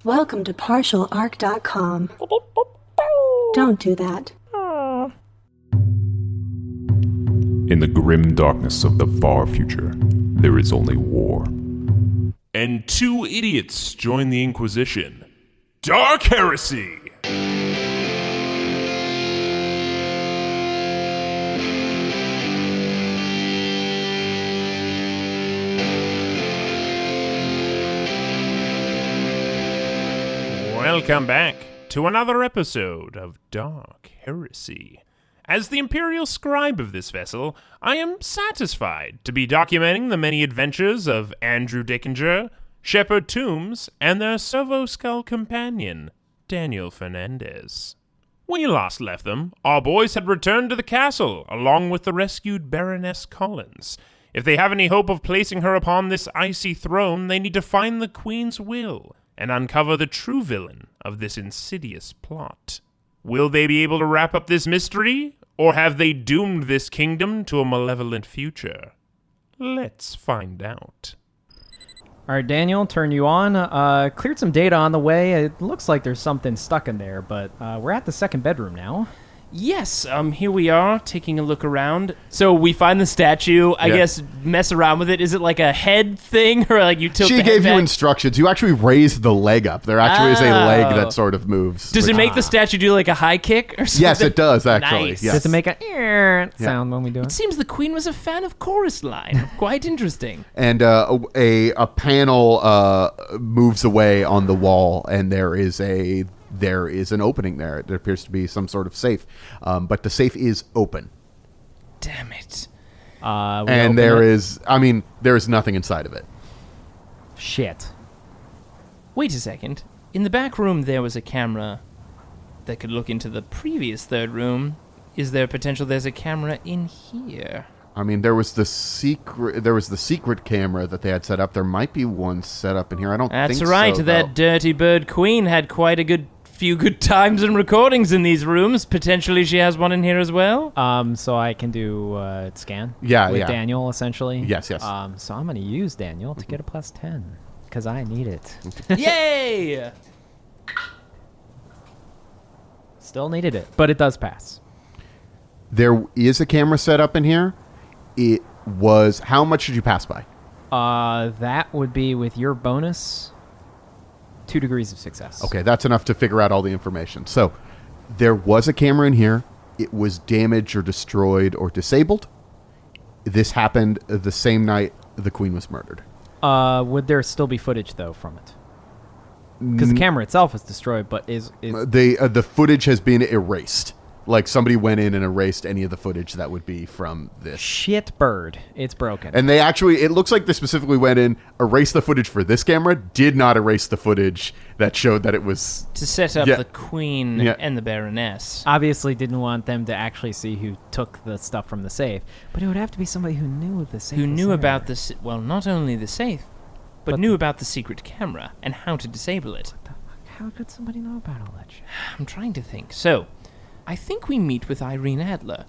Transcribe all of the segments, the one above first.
Welcome to partialarc.com. Don't do that. In the grim darkness of the far future, there is only war. And two idiots join the Inquisition. Dark Heresy! Welcome back to another episode of Dark Heresy. As the Imperial Scribe of this vessel, I am satisfied to be documenting the many adventures of Andrew Dickinger, Shepard Tooms, and their Servo Skull companion, Daniel Fernandez. When you last left them, our boys had returned to the castle, along with the rescued Baroness Collins. If they have any hope of placing her upon this icy throne, they need to find the Queen's will and uncover the true villain of this insidious plot. Will they be able to wrap up this mystery, or have they doomed this kingdom to a malevolent future? Let's find out. All right, Daniel, turn you on. Cleared some data on the way. It looks like there's something stuck in there, but we're at the second bedroom now. Yes, here we are, taking a look around. So we find the statue, I guess, mess around with it. Is it like a head thing, or like you tilt the head She gave back? you instructions. You actually raise the leg up. There actually is a leg that sort of moves. Does it make the statue do like a high kick or something? Yes, it does, actually. Nice. Yes. Does it make a sound when we do It it? seems the Queen was a fan of Chorus Line. Quite interesting. And a panel moves away on the wall, and there is an opening there. There appears to be some sort of safe, but the safe is open. Damn it. And there is nothing inside of it. Shit. Wait a second. In the back room there was a camera that could look into the previous third room. Is there potential there's a camera in here? I mean, there was the secret camera that they had set up. There might be one set up in here. I don't think so. That's right. though. That dirty bird queen had quite a few good times and recordings in these rooms. Potentially she has one in here as well. So I can do scan. With yeah. Daniel, essentially. Yes. So I'm going to use Daniel to get a plus 10 because I need it. Yay! Still needed it, but it does pass. There is a camera set up in here. It was... How much did you pass by? That would be with your bonus 2 degrees of success. Okay, that's enough to figure out all the information. So, there was a camera in here. It was damaged or destroyed or disabled. This happened the same night the Queen was murdered. Would there still be footage, though, from it? Because the camera itself is destroyed, but is... The footage has been erased. Like, somebody went in and erased any of the footage that would be from this. Shit bird. It's broken. And they actually... It looks like they specifically went in, erased the footage for this camera, did not erase the footage that showed that it was... To set up the Queen and the Baroness. Obviously didn't want them to actually see who took the stuff from the safe. But it would have to be somebody who knew the safe. Who knew about the... Well, not only the safe, but knew about the secret camera and how to disable it. What the fuck? How could somebody know about all that shit? I'm trying to think. So, I think we meet with Irene Adler.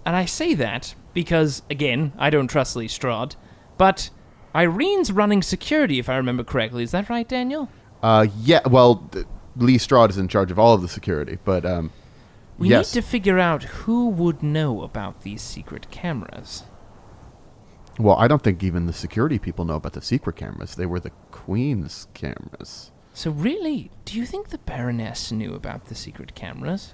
And I say that because, again, I don't trust Lee Strahd, but Irene's running security, if I remember correctly. Is that right, Daniel? Yeah, well, Lee Strahd is in charge of all of the security, but, We yes. need to figure out who would know about these secret cameras. Well, I don't think even the security people know about the secret cameras. They were the Queen's cameras. So really, do you think the Baroness knew about the secret cameras?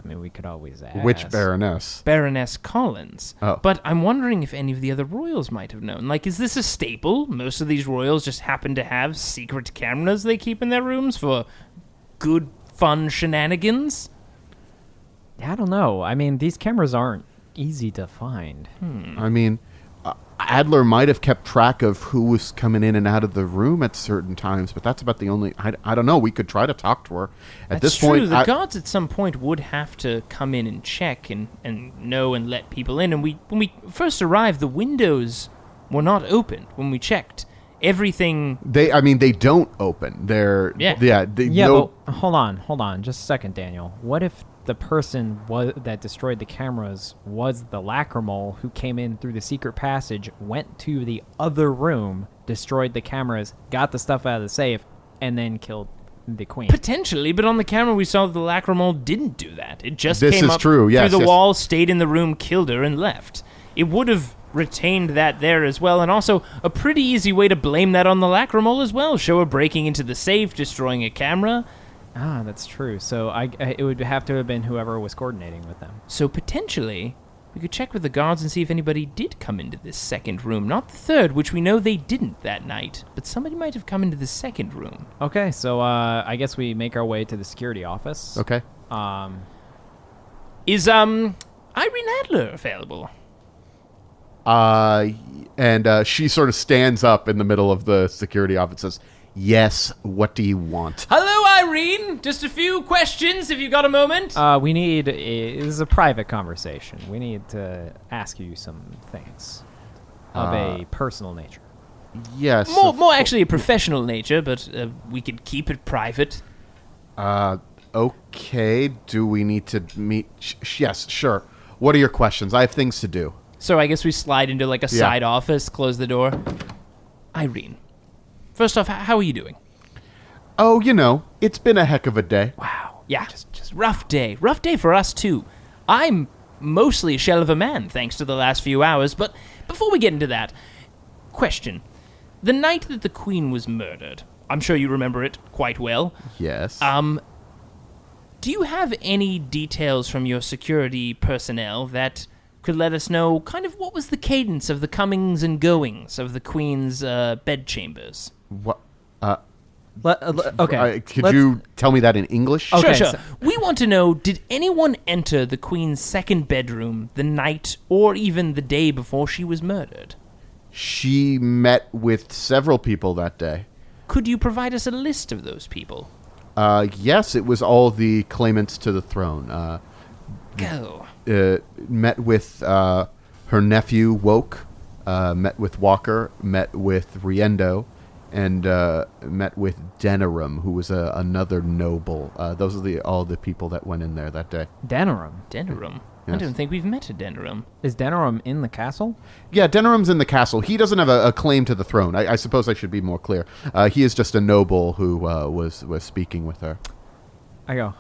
I mean, we could always ask. Which Baroness? Baroness Collins. Oh. But I'm wondering if any of the other royals might have known. Like, is this a staple? Most of these royals just happen to have secret cameras they keep in their rooms for good, fun shenanigans? I don't know. I mean, these cameras aren't easy to find. I mean, Adler might have kept track of who was coming in and out of the room at certain times, but that's about the only... I don't know. We could try to talk to her. At That's this point, true. The guards at some point would have to come in and check and know and let people in. And when we first arrived, the windows were not open when we checked. Everything... They don't open. They're... Yeah, no, but hold on. Just a second, Daniel. What if the person that destroyed the cameras was the lacrimal who came in through the secret passage, went to the other room, destroyed the cameras, got the stuff out of the safe, and then killed the queen. Potentially, but on the camera we saw that the lacrimol didn't do that. It just This came is up true, yes, through the yes. wall, stayed in the room, killed her, and left. It would have retained that there as well, and also a pretty easy way to blame that on the lacrimol as well. Show her breaking into the safe, destroying a camera. Ah, that's true. So it would have to have been whoever was coordinating with them. So potentially, we could check with the guards and see if anybody did come into this second room. Not the third, which we know they didn't that night, but somebody might have come into the second room. Okay, so I guess we make our way to the security office. Okay. Is Irene Adler available? And she sort of stands up in the middle of the security office and says, yes, what do you want? Hello, Irene. Just a few questions, if you got a moment. We need this is a private conversation. We need to ask you some things of a personal nature. Yes. More actually a professional nature, but we could keep it private. Okay. Do we need to meet? Yes, sure. What are your questions? I have things to do. So I guess we slide into like a side office, close the door. Irene, first off, how are you doing? Oh, it's been a heck of a day. Wow. Yeah, just rough day. Rough day for us, too. I'm mostly a shell of a man, thanks to the last few hours, but before we get into that, question. The night that the Queen was murdered, I'm sure you remember it quite well. Yes. Do you have any details from your security personnel that could let us know kind of what was the cadence of the comings and goings of the Queen's bedchambers? What? Okay. Could you tell me that in English? Okay. Sure. so- We want to know, did anyone enter the Queen's second bedroom the night or even the day before she was murdered? She met with several people that day. Could you provide us a list of those people? Yes, it was all the claimants to the throne. Go. Met with her nephew, Woke, met with Walker, met with Riendo, and met with Denerim, who was another noble. Those are all the people that went in there that day. Denerim. Denerim? I Yes. don't think we've met a Denerim. Is Denerim in the castle? Yeah, Denerim's in the castle. He doesn't have a claim to the throne. I suppose I should be more clear. He is just a noble who was speaking with her. I go,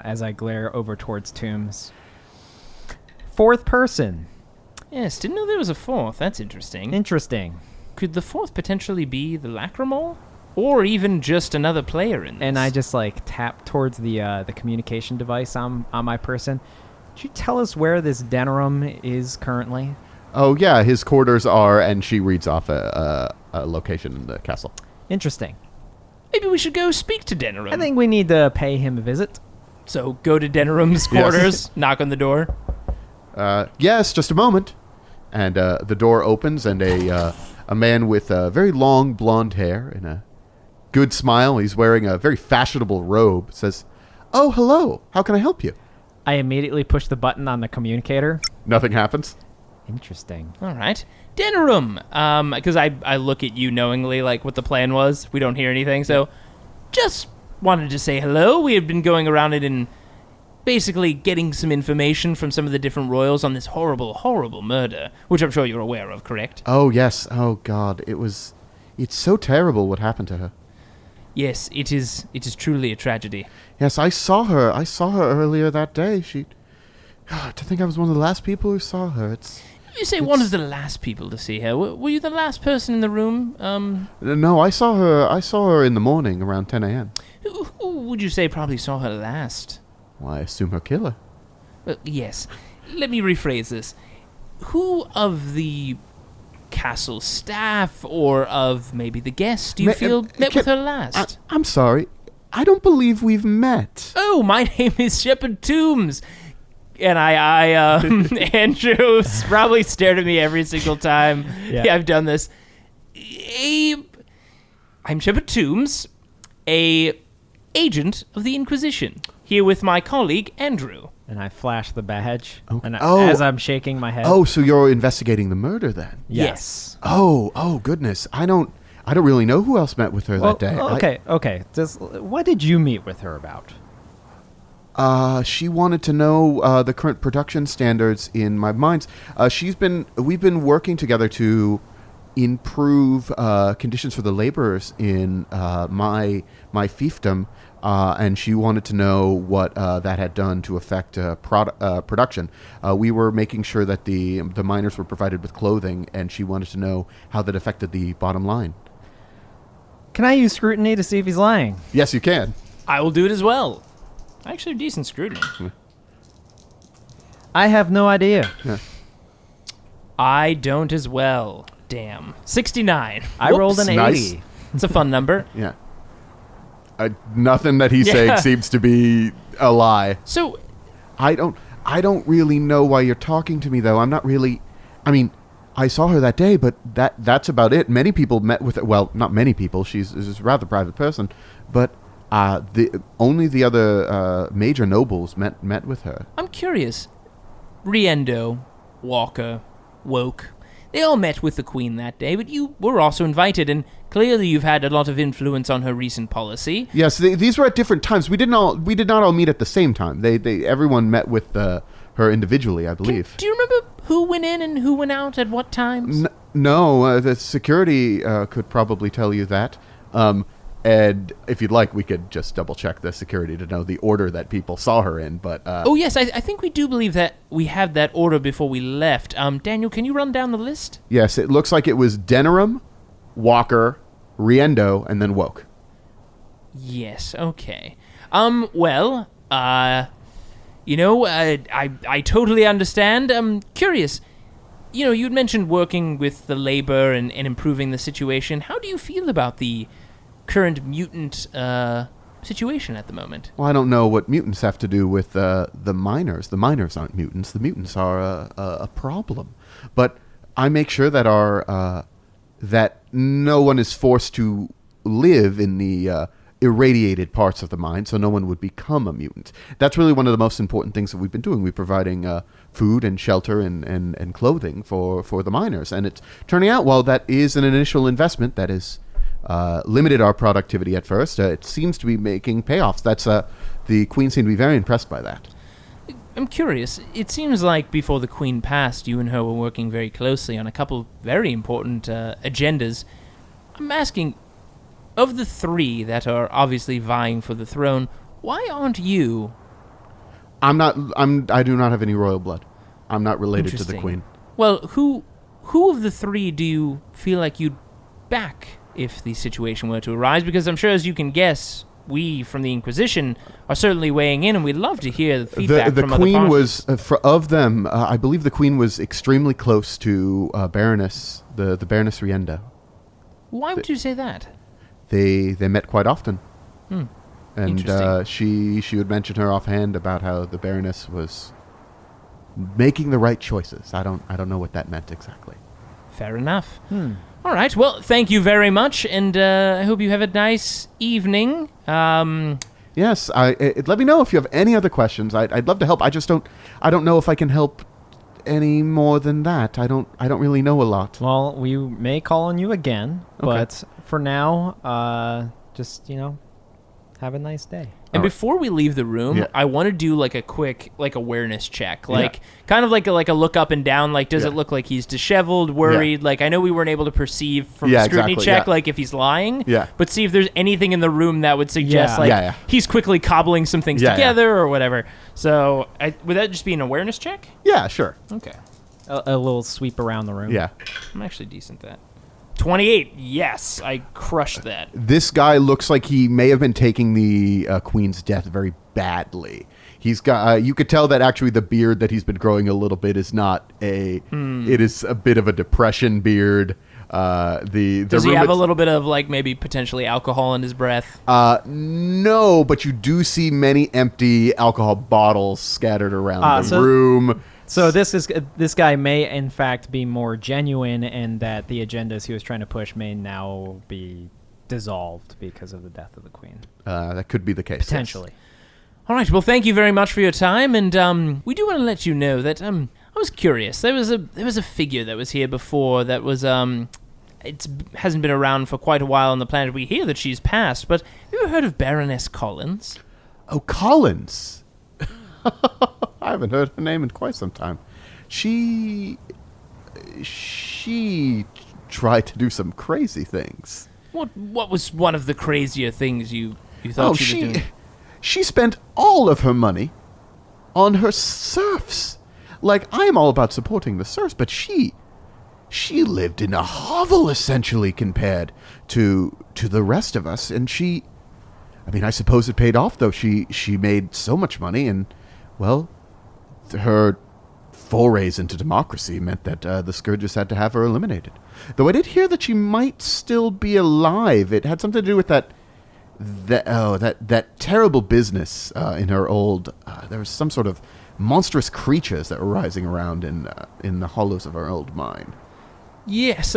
as I glare over towards Tooms. Fourth person. Yes, didn't know there was a fourth. That's interesting. Interesting. Could the fourth potentially be the Lacrimol? Or even just another player in this? And I just tap towards the communication device on my person. Could you tell us where this Denerim is currently? Oh, yeah, his quarters are, and she reads off a location in the castle. Interesting. Maybe we should go speak to Denerim. I think we need to pay him a visit. So go to Denerim's quarters, knock on the door. Yes, just a moment. And the door opens, and a man with very long blonde hair and a good smile, he's wearing a very fashionable robe, says, "Oh, hello. How can I help you?" I immediately push the button on the communicator. Nothing happens. Interesting. All right. Denerim. Because I look at you knowingly, like what the plan was. We don't hear anything, so just wanted to say hello. We had been going around it and basically getting some information from some of the different royals on this horrible, horrible murder, which I'm sure you're aware of, correct? Oh, yes. Oh, God. It's so terrible what happened to her. Yes, it is truly a tragedy. Yes, I saw her earlier that day. To think I was one of the last people who saw her. You say one of the last people to see her. Were you the last person in the room? No, I saw her in the morning around 10 a.m. Who would you say probably saw her last? Well, I assume her killer. Yes. Let me rephrase this. Who of the castle staff or of maybe the guests do you feel met with her last? I'm sorry. I don't believe we've met. Oh, my name is Shepard Tooms. And Andrew probably stared at me every single time I've done this. I'm Shepard Tooms, a agent of the Inquisition, here with my colleague, Andrew. And I flash the badge. Okay. And Oh. as I'm shaking my head. Oh, so you're investigating the murder then? Yes. Oh, goodness. I don't really know who else met with her that day. Okay. What did you meet with her about? She wanted to know the current production standards in my mines. We've been working together to improve conditions for the laborers in my fiefdom, and she wanted to know what that had done to affect production. We were making sure that the miners were provided with clothing, and she wanted to know how that affected the bottom line. Can I use scrutiny to see if he's lying? Yes, you can. I will do it as well. Actually, decent scrutiny. I have no idea. Yeah. I don't as well. Damn. 69. I rolled an 80. Nice. It's a fun number. Yeah. Nothing that he's saying seems to be a lie. So, I don't really know why you're talking to me, though. I'm not really... I mean, I saw her that day, but that's about it. Many people met with her. Well, not many people. She's a rather private person. But only the other major nobles met with her. I'm curious. Riendo, Walker, Woke, they all met with the Queen that day, but you were also invited, and clearly you've had a lot of influence on her recent policy. Yes, these were at different times. We did not all meet at the same time. Everyone met with her individually, I believe. Do you remember who went in and who went out at what times? No, the security could probably tell you that. And if you'd like, we could just double-check the security to know the order that people saw her in. But oh, yes, I think we do believe that we had that order before we left. Daniel, can you run down the list? Yes, it looks like it was Denerim, Walker, Riendo, and then Woke. Yes, okay. Well, I totally understand. I'm curious. You know, you'd mentioned working with the labor and improving the situation. How do you feel about the current mutant situation at the moment? Well, I don't know what mutants have to do with the miners. The miners aren't mutants. The mutants are a problem. But I make sure that that no one is forced to live in the irradiated parts of the mine, so no one would become a mutant. That's really one of the most important things that we've been doing. We're providing food and shelter and clothing for the miners. And it's turning out, well, that is an initial investment that is limited our productivity at first. It seems to be making payoffs. The Queen seemed to be very impressed by that. I'm curious. It seems like before the Queen passed, you and her were working very closely on a couple very important agendas. I'm asking, of the three that are obviously vying for the throne, why aren't you? I do not have any royal blood. I'm not related to the Queen. Well, who of the three do you feel like you'd back if the situation were to arise? Because I'm sure, as you can guess, we from the Inquisition are certainly weighing in, and we'd love to hear the feedback from other parties. The Queen was, of them, I believe the Queen was extremely close to Baroness, the Baroness Rienda. Why would you say that? They met quite often. And she would mention her offhand about how the Baroness was making the right choices. I don't know what that meant exactly. Fair enough. All right. Well, thank you very much, and I hope you have a nice evening. Yes. Let me know if you have any other questions. I'd love to help. I don't know if I can help any more than that. I don't really know a lot. Well, we may call on you again, but for now, just have a nice day. And before we leave the room, I want to do like a quick awareness check, kind of like a look up and down. Like, does it look like he's disheveled, worried? Yeah. Like, I know we weren't able to perceive from a scrutiny check, like if he's lying. Yeah. But see if there's anything in the room that would suggest he's quickly cobbling some things together or whatever. So would that just be an awareness check? Yeah, sure. Okay. A little sweep around the room. Yeah. I'm actually decent at that. 28. Yes, I crushed that. This guy looks like he may have been taking the Queen's death very badly. He's got. You could tell that actually the beard that he's been growing a little bit is not a. It is a bit of a depression beard. Does he have a little bit of like maybe potentially alcohol in his breath? No, but you do see many empty alcohol bottles scattered around the room. So this guy may in fact be more genuine, and that the agendas he was trying to push may now be dissolved because of the death of the Queen. That could be the case. Potentially. Yes. All right. Well, thank you very much for your time, and we do want to let you know that I was curious. There was a figure that was here before that was it hasn't been around for quite a while on the planet. We hear that she's passed, but have you ever heard of Baroness Collins? Oh, Collins. I haven't heard her name in quite some time. She try to do some crazy things. What was one of the crazier things you thought she was doing? She spent all of her money on her serfs. Like, I'm all about supporting the serfs, but she lived in a hovel, essentially, compared to the rest of us. And I suppose it paid off, though. She made so much money, and, well, her forays into democracy meant that the Scourges had to have her eliminated. Though I did hear that she might still be alive. It had something to do with that terrible business in her old. There was some sort of monstrous creatures that were rising around in the hollows of her old mine. Yes,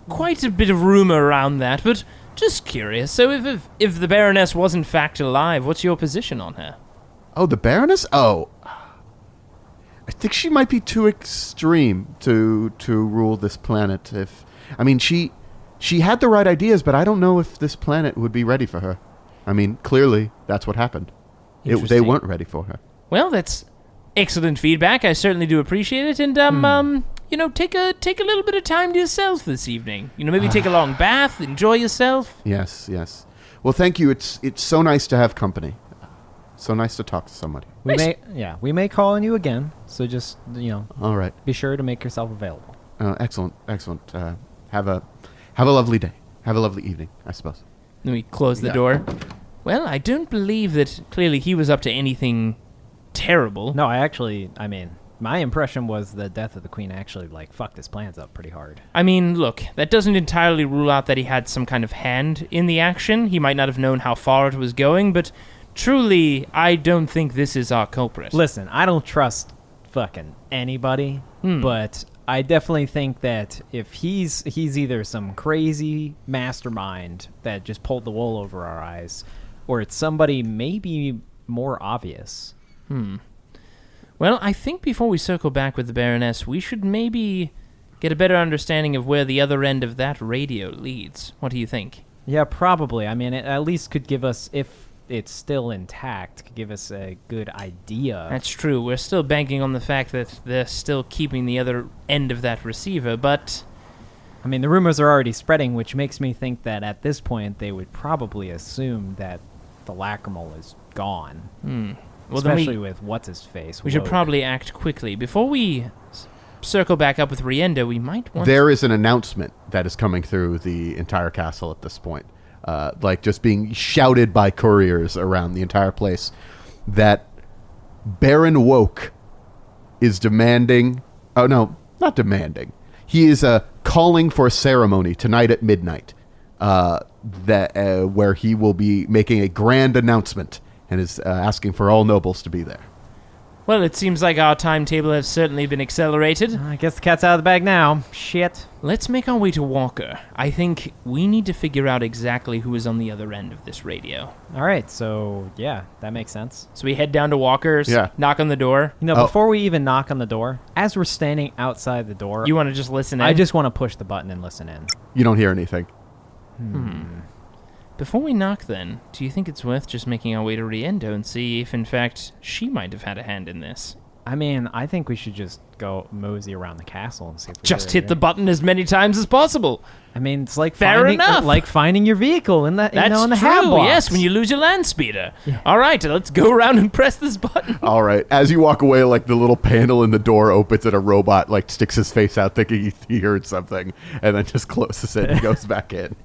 quite a bit of rumor around that, but just curious. So if the Baroness was in fact alive, what's your position on her? Oh, the Baroness? Oh, I think she might be too extreme to rule this planet. She had the right ideas, but I don't know if this planet would be ready for her. I mean, clearly, that's what happened. They weren't ready for her. Well, that's excellent feedback. I certainly do appreciate it. And, take a little bit of time to yourself this evening. Maybe take a long bath, enjoy yourself. Yes. Well, thank you. It's so nice to have company. So nice to talk to somebody. We may call on you again. So just, All right. be sure to make yourself available. Excellent. Have a lovely day. Have a lovely evening, I suppose. Then we close the door. Well, I don't believe that clearly he was up to anything terrible. No, my impression was the death of the Queen actually, fucked his plans up pretty hard. I mean, look, that doesn't entirely rule out that he had some kind of hand in the action. He might not have known how far it was going, but truly, I don't think this is our culprit. Listen, I don't trust fucking anybody, but I definitely think that if he's either some crazy mastermind that just pulled the wool over our eyes, or it's somebody maybe more obvious. Well, I think before we circle back with the Baroness, we should maybe get a better understanding of where the other end of that radio leads. What do you think? Yeah, probably. I mean, it at least could give us, if it's still intact, could give us a good idea. That's true. We're still banking on the fact that they're still keeping the other end of that receiver, but... I mean, the rumors are already spreading, which makes me think that at this point they would probably assume that the Lacrimal is gone. Well, especially with what's-his-face. We should probably act quickly. Before we circle back up with Riendo, we might want There is an announcement that is coming through the entire castle at this point. Just being shouted by couriers around the entire place, that Baron Woke is demanding... Oh, no, not demanding. He is calling for a ceremony tonight at midnight, where he will be making a grand announcement and is asking for all nobles to be there. Well, it seems like our timetable has certainly been accelerated. I guess the cat's out of the bag now. Shit. Let's make our way to Walker. I think we need to figure out exactly who is on the other end of this radio. All right, so, yeah, that makes sense. So we head down to Walker's, knock on the door. Before we even knock on the door, as we're standing outside the door... You want to just listen in? I just want to push the button and listen in. You don't hear anything. Before we knock, then, do you think it's worth just making our way to Riendo and see if, in fact, she might have had a hand in this? I mean, I think we should just go mosey around the castle and see if we just hit the button as many times as possible. I mean, it's like finding your vehicle in the That's in the true. hat box. Yes, when you lose your land speeder. Yeah. All right, let's go around and press this button. All right. As you walk away, the little panel in the door opens and a robot sticks his face out thinking he heard something, and then just closes it and goes back in.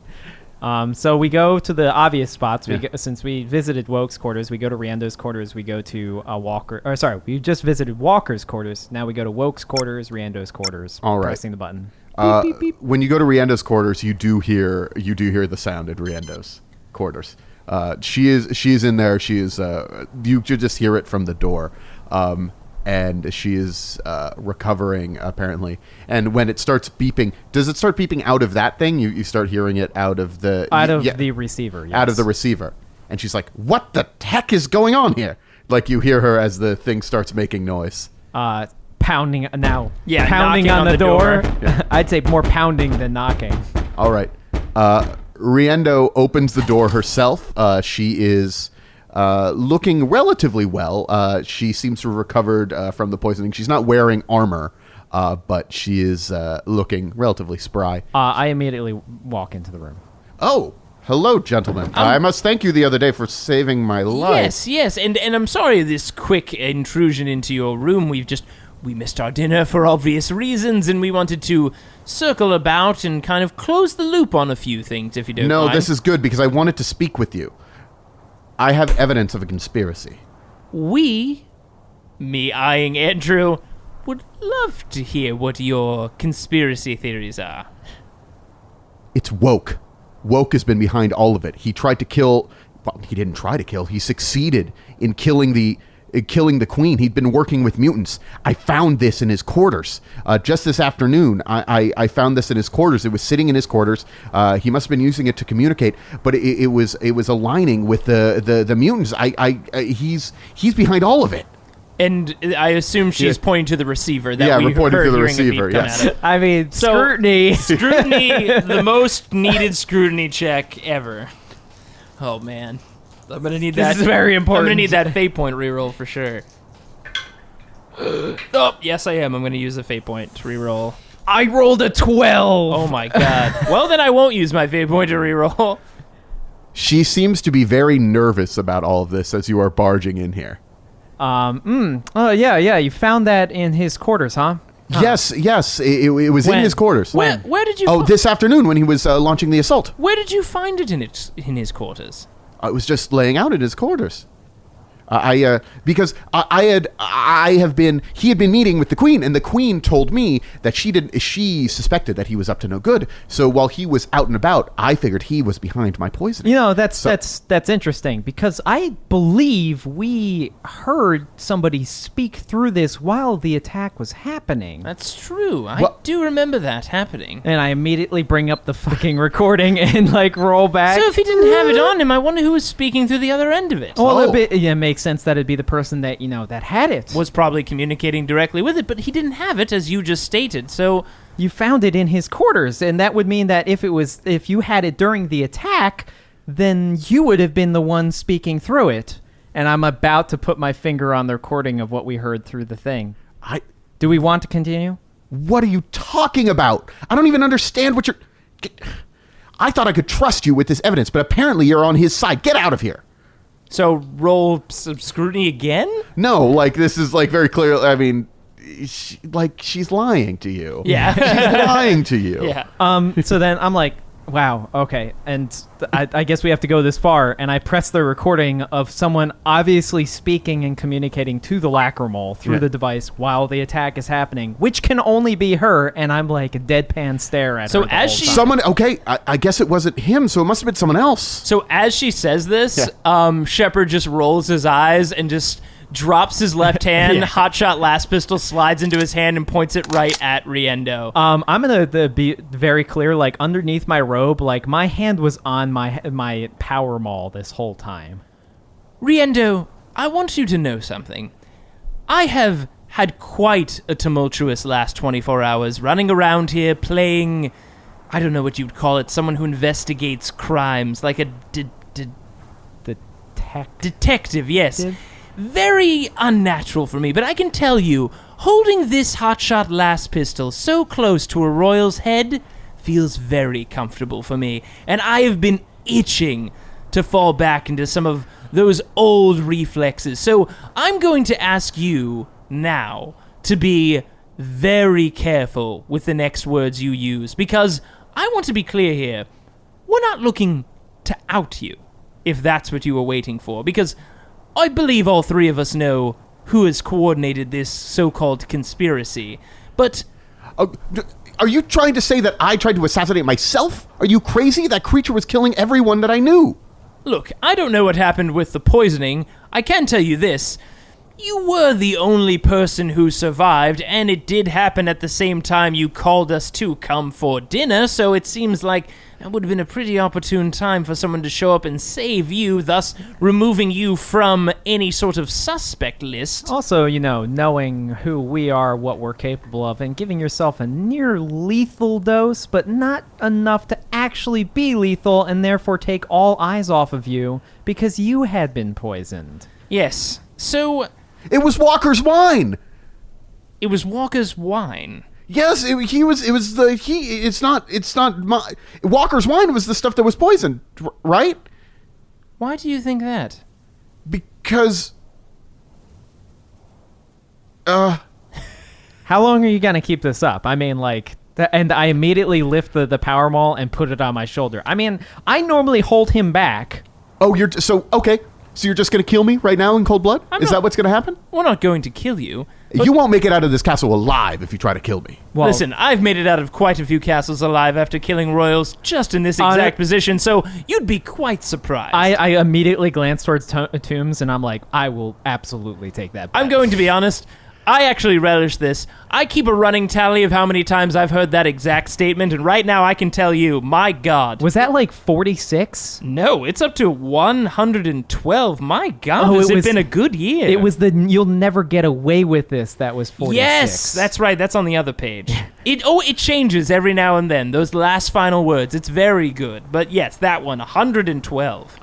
So we go to the obvious spots. Since we visited Woke's quarters, we go to Riendo's quarters. We go to we just visited Walker's quarters. Now we go to Woke's quarters, Riendo's quarters. All right. Pressing the button. Beep, beep, beep. When you go to Riendo's quarters, you do hear the sound at Riendo's quarters. She is in there. She is. You should just hear it from the door. And she is recovering, apparently. And when it starts beeping, does it start beeping out of that thing? You start hearing it out of the... the receiver, yes. Out of the receiver. And she's like, what the heck is going on here? You hear her as the thing starts making noise. Pounding now. Yeah, pounding on the door. Yeah. I'd say more pounding than knocking. All right. Riendo opens the door herself. She is... looking relatively well. She seems to have recovered from the poisoning. She's not wearing armor, but she is looking relatively spry. I immediately walk into the room. Oh, hello, gentlemen. I must thank you the other day for saving my life. Yes, and I'm sorry this quick intrusion into your room. We missed our dinner for obvious reasons, and we wanted to circle about and kind of close the loop on a few things, if you don't mind. No, this is good, because I wanted to speak with you. I have evidence of a conspiracy. Me eyeing Andrew, would love to hear what your conspiracy theories are. It's Woke. Woke has been behind all of it. He tried to kill... Well, he didn't try to kill. He succeeded in killing the queen. He'd been working with mutants. I found this in his quarters. Just this afternoon, I found this in his quarters. It was sitting in his quarters. He must have been using it to communicate, but it was aligning with the mutants. He's behind all of it. And I assume she's pointing to the receiver. That we reporting heard to the hearing a beep receiver, come yes. at it. I mean, So- scrutiny. Scrutiny, the most needed scrutiny check ever. Oh, man. I'm going to need that. This is very important. I'm going to need that fate point reroll for sure. Oh, yes, I am. I'm going to use a fate point to reroll. I rolled a 12. Oh, my God. Well, then I won't use my fate point to reroll. She seems to be very nervous about all of this as you are barging in here. Oh, yeah. You found that in his quarters, huh? Yes. It was in his quarters. Where did you? Oh, this afternoon when he was launching the assault. Where did you find it in his quarters? It was just laying out in his quarters. Because he had been meeting with the queen, and the queen told me that she suspected that he was up to no good. So while he was out and about, I figured he was behind my poisoning. You know, that's interesting, because I believe we heard somebody speak through this while the attack was happening. That's true. I do remember that happening. And I immediately bring up the fucking recording and roll back. So if he didn't have it on him, I wonder who was speaking through the other end of it. Well, it makes sense that it'd be the person that that had it. Was probably communicating directly with it, but he didn't have it, as you just stated. So You found it in his quarters, and that would mean that if you had it during the attack, then you would have been the one speaking through it. And I'm about to put my finger on the recording of what we heard through the thing. Do we want to continue? What are you talking about? I don't even understand what you're... I thought I could trust you with this evidence, but apparently you're on his side. Get out of here. So roll some scrutiny again? No, this is very clear. I mean, she's lying to you. Yeah. She's lying to you. Yeah. So then I'm like, wow, okay. And I guess we have to go this far. And I press the recording of someone obviously speaking and communicating to the lacrimal through the device while the attack is happening, which can only be her. And I'm like a deadpan stare at her. So the as whole she- time. Someone, okay, I guess it wasn't him, so it must have been someone else. So as she says this, Shepard just rolls his eyes and just drops his left hand, hotshot last pistol slides into his hand and points it right at Riendo. I'm gonna be very clear. Underneath my robe, my hand was on my power maul this whole time. Riendo, I want you to know something. I have had quite a tumultuous last 24 hours running around here playing, I don't know what you'd call it, someone who investigates crimes, like a detective, yes. Very unnatural for me, but I can tell you, holding this hotshot last pistol so close to a royal's head feels very comfortable for me, and I have been itching to fall back into some of those old reflexes. So I'm going to ask you now to be very careful with the next words you use, because I want to be clear here. We're not looking to out you, if that's what you were waiting for, because I believe all three of us know who has coordinated this so-called conspiracy, but... Are you trying to say that I tried to assassinate myself? Are you crazy? That creature was killing everyone that I knew. Look, I don't know what happened with the poisoning. I can tell you this. You were the only person who survived, and it did happen at the same time you called us to come for dinner, so it seems like that would have been a pretty opportune time for someone to show up and save you, thus removing you from any sort of suspect list. Also, knowing who we are, what we're capable of, and giving yourself a near lethal dose, but not enough to actually be lethal and therefore take all eyes off of you because you had been poisoned. Yes, so... It was Walker's wine. It was Walker's wine. Yes, Walker's wine was the stuff that was poisoned, right? Why do you think that? Because, How long are you going to keep this up? I mean, like, and I immediately lift the power maul and put it on my shoulder. I mean, I normally hold him back. oh, okay. So you're just going to kill me right now in cold blood? Is that what's going to happen? We're not going to kill you. You won't make it out of this castle alive if you try to kill me. Well, Listen, I've made it out of quite a few castles alive after killing royals just in this exact position, so you'd be quite surprised. I immediately glance towards Tooms, and I'm like, I will absolutely take that bet. I'm going to be honest. I actually relish this. I keep a running tally of how many times I've heard that exact statement, and right now I can tell you, my God. Was that like 46? No, it's up to 112. My God, Oh, has it it was- been a good year? It was the you'll never get away with this that was 46. Yes, that's right. That's on the other page. It changes every now and then. Those last final words. It's very good. But yes, that one, 112.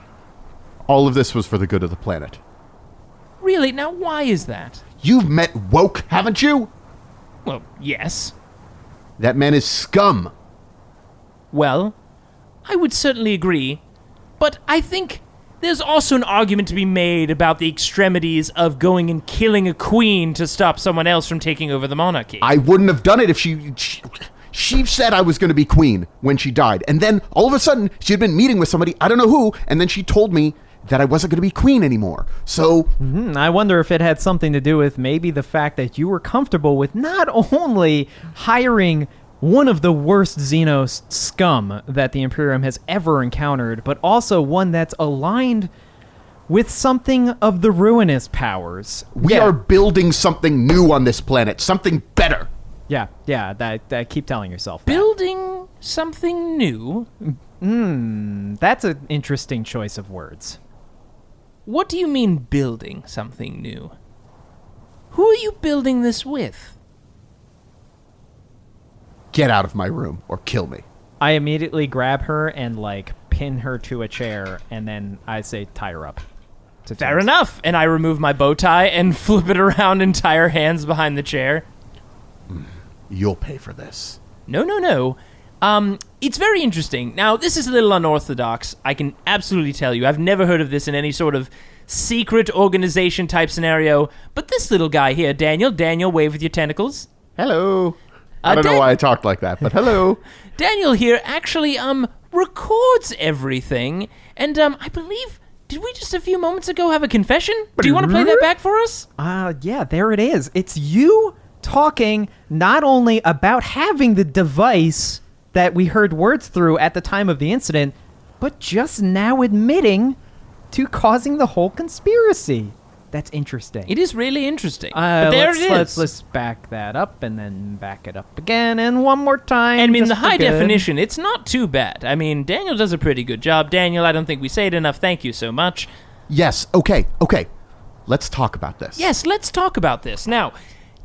All of this was for the good of the planet. Really? Now, why is that? You've met Woke, haven't you? Well, yes. That man is scum. Well, I would certainly agree. But I think there's also an argument to be made about the extremities of going and killing a queen to stop someone else from taking over the monarchy. I wouldn't have done it if she said I was going to be queen when she died. And then all of a sudden she had been meeting with somebody, I don't know who, and then she told me that I wasn't going to be queen anymore. So I wonder if it had something to do with maybe the fact that you were comfortable with not only hiring one of the worst Xenos scum that the Imperium has ever encountered, but also one that's aligned with something of the ruinous powers. we are building something new on this planet, something better. Yeah, that keep telling yourself that. Building something new? That's an interesting choice of words. What do you mean building something new? Who are you building this with? Get out of my room or kill me. I immediately grab her and, like, pin her to a chair, and then I say, tie her up. to Fair Tooms. enough. And I remove my bow tie and flip it around and tie her hands behind the chair. You'll pay for this. No. It's very interesting. Now, this is a little unorthodox. I can absolutely tell you. I've never heard of this in any sort of secret organization type scenario. But this little guy here, Daniel, wave with your tentacles. Hello. I don't know why I talked like that, but hello. Daniel here actually records everything. And I believe, did we just a few moments ago have a confession? Do you want to play that back for us? Yeah, there it is. It's you talking not only about having the device that we heard words through at the time of the incident, but just now admitting to causing the whole conspiracy. That's interesting. It is really interesting. But there it is. Let's back that up and then back it up again and one more time. And I mean, the just for high good. definition, it's not too bad. I mean, Daniel does a pretty good job. Daniel, I don't think we say it enough. Thank you so much. Yes, okay. Let's talk about this. Yes, let's talk about this. Now,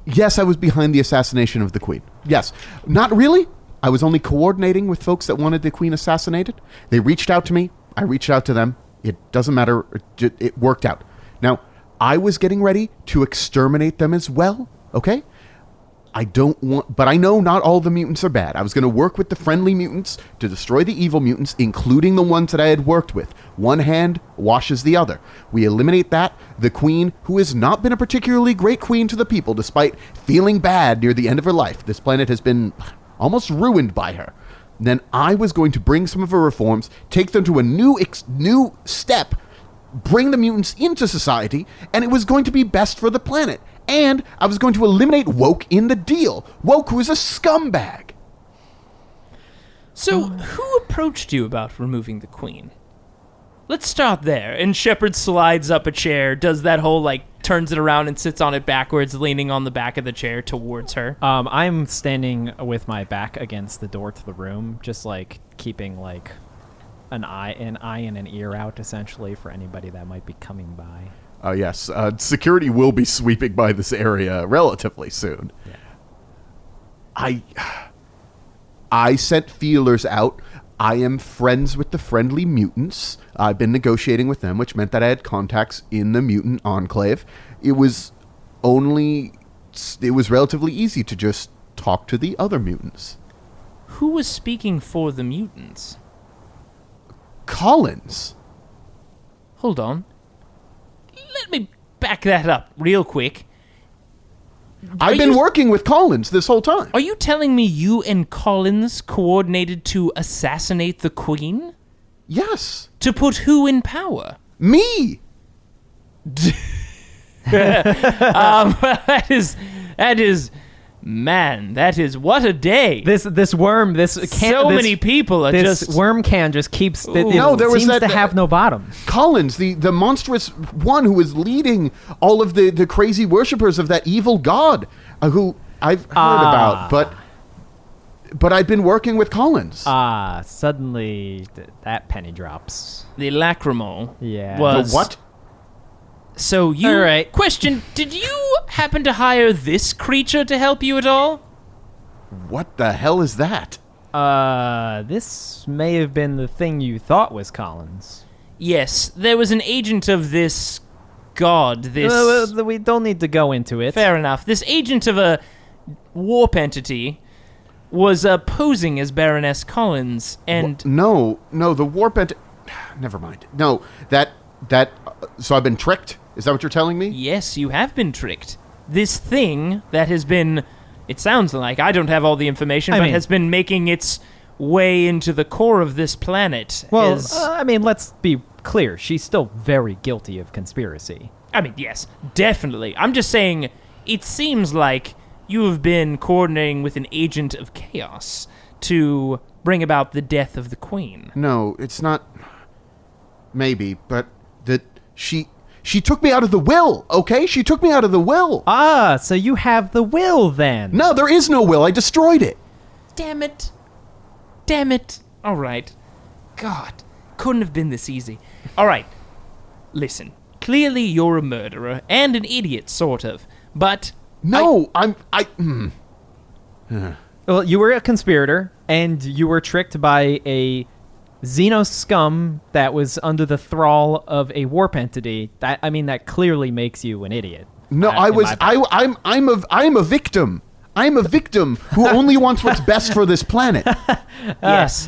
Yes, I was behind the assassination of the Queen. Yes. Not really. I was only coordinating with folks that wanted the Queen assassinated. They reached out to me. I reached out to them. It doesn't matter. It worked out. Now, I was getting ready to exterminate them as well, okay? But I know not all the mutants are bad. I was going to work with the friendly mutants to destroy the evil mutants, including the ones that I had worked with. One hand washes the other. We eliminate that. The Queen, who has not been a particularly great queen to the people, despite feeling bad near the end of her life. This planet has been almost ruined by her. Then I was going to bring some of her reforms, take them to a new step, bring the mutants into society, and it was going to be best for the planet. And I was going to eliminate Woke in the deal. Woke, who is a scumbag. so who approached you about removing the Queen? Let's start there. And Shepard slides up a chair, does that whole, turns it around and sits on it backwards, leaning on the back of the chair towards her. I'm standing with my back against the door to the room, just keeping an eye and an ear out, essentially, for anybody that might be coming by. Yes. Security will be sweeping by this area relatively soon. Yeah. I sent feelers out. I am friends with the friendly mutants. I've been negotiating with them, which meant that I had contacts in the mutant enclave. It was only it was relatively easy to just talk to the other mutants. Who was speaking for the mutants? Collins. Hold on. Let me back that up real quick. I've been working with Collins this whole time. Are you telling me you and Collins coordinated to assassinate the Queen? Yes. To put who in power? Me. That is, man, that is, what a day. This worm, Many people are this just... worm can just keeps. No, there was seems that- to have no bottom. Collins, the monstrous one who was leading all of the crazy worshippers of that evil god, who I've heard about, but I've been working with Collins. Suddenly that penny drops. The lacrimol Yeah. was... The what? So you... All right. Question, did you happen to hire this creature to help you at all? What the hell is that? This may have been the thing you thought was Collins. Yes, there was an agent of this god, this... We don't need to go into it. Fair enough. This agent of a warp entity was posing as Baroness Collins, and... No, the warp never mind. No, that so I've been tricked? Is that what you're telling me? Yes, you have been tricked. This thing that has been... It sounds like, I don't have all the information, but has been making its way into the core of this planet. Well, is... let's be clear. She's still very guilty of conspiracy. Yes, definitely. I'm just saying, it seems like you have been coordinating with an agent of chaos to bring about the death of the Queen. No, it's not. Maybe, but that she took me out of the will, okay? She took me out of the will. So you have the will then. No, there is no will. I destroyed it. Damn it. All right. God, couldn't have been this easy. All right. Listen, clearly you're a murderer and an idiot, sort of, but... Well, you were a conspirator, and you were tricked by a Xenos scum that was under the thrall of a warp entity. That clearly makes you an idiot. No, I'm a victim. I'm a victim who only wants what's best for this planet. Yes.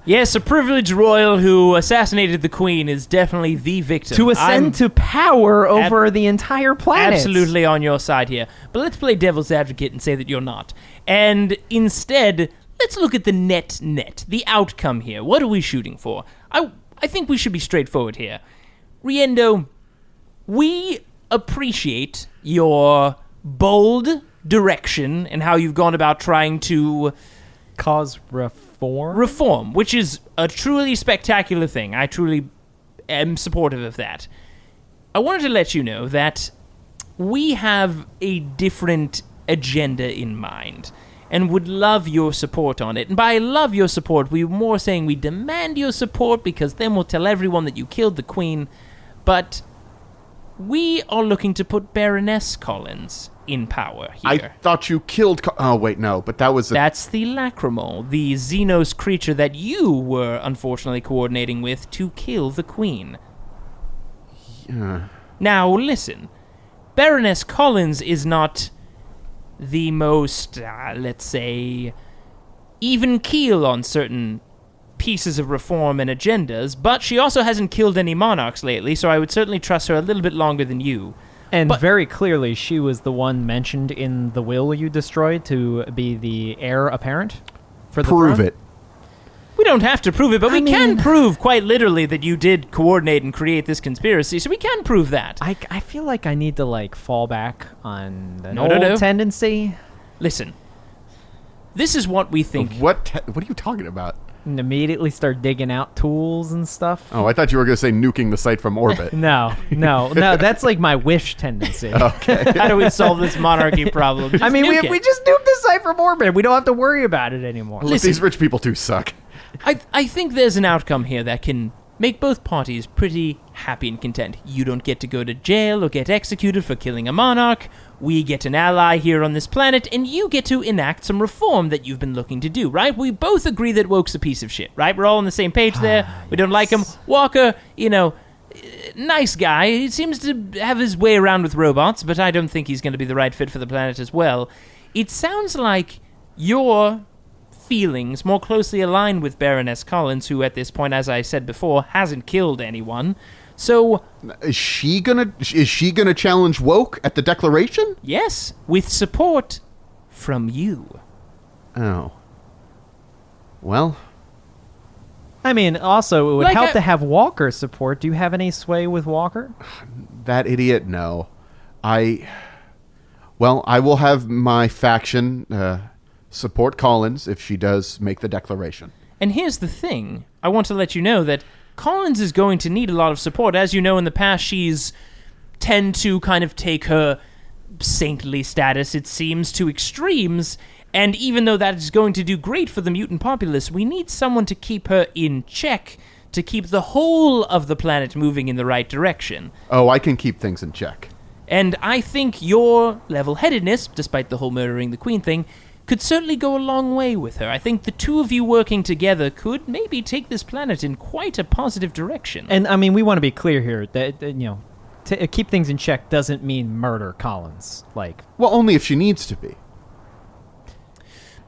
Yes, a privileged royal who assassinated the Queen is definitely the victim. To ascend to power over the entire planet. Absolutely on your side here. But let's play devil's advocate and say that you're not. And instead, let's look at the net, the outcome here. What are we shooting for? I think we should be straightforward here. Riendo, we appreciate your bold direction and how you've gone about trying to cause reform. Reform, which is a truly spectacular thing. I truly am supportive of that. I wanted to let you know that we have a different agenda in mind and would love your support on it. And by love your support, we're more saying we demand your support because then we'll tell everyone that you killed the Queen. But we are looking to put Baroness Collins in power here. I thought you killed... oh, wait, no, but that was... That's the Lacrimol, the Xenos creature that you were unfortunately coordinating with to kill the Queen. Yeah. Now, listen. Baroness Collins is not the most, let's say, even keel on certain pieces of reform and agendas, but she also hasn't killed any monarchs lately, so I would certainly trust her a little bit longer than you. And very clearly, she was the one mentioned in the will you destroyed to be the heir apparent for the Prove throne. it. We don't have to prove it, but we can prove quite literally that you did coordinate and create this conspiracy, so we can prove that. I feel like I need to, fall back on an old tendency. Listen, this is what we think. What are you talking about? And immediately start digging out tools and stuff. Oh, I thought you were going to say nuking the site from orbit. No, that's like my wish tendency. Okay. How do we solve this monarchy problem? Just we nuke it. just nuked the site from orbit. We don't have to worry about it anymore. Look, these rich people do suck. I think there's an outcome here that can make both parties pretty happy and content. You don't get to go to jail or get executed for killing a monarch. We get an ally here on this planet, and you get to enact some reform that you've been looking to do, right? We both agree that Woke's a piece of shit, right? We're all on the same page there. We don't like him. Walker, nice guy. He seems to have his way around with robots, but I don't think he's going to be the right fit for the planet as well. It sounds like your feelings more closely align with Baroness Collins, who at this point, as I said before, hasn't killed anyone. So Is she gonna challenge Woke at the Declaration? yes, with support from you. Oh. Well, I mean, also, it would Like help a- to have Walker's support. Do you have any sway with Walker? that idiot, no. I will have my faction support Collins if she does make the declaration. And here's the thing. I want to let you know that Collins is going to need a lot of support. As you know, in the past, she's tend to kind of take her saintly status, it seems, to extremes. And even though that is going to do great for the mutant populace, we need someone to keep her in check, to keep the whole of the planet moving in the right direction. Oh, I can keep things in check. And I think your level-headedness, despite the whole murdering the queen thing, could certainly go a long way with her. I think the two of you working together could maybe take this planet in quite a positive direction. And, I mean, we want to be clear here that to keep things in check doesn't mean murder Collins. Like, Well, only if she needs to be.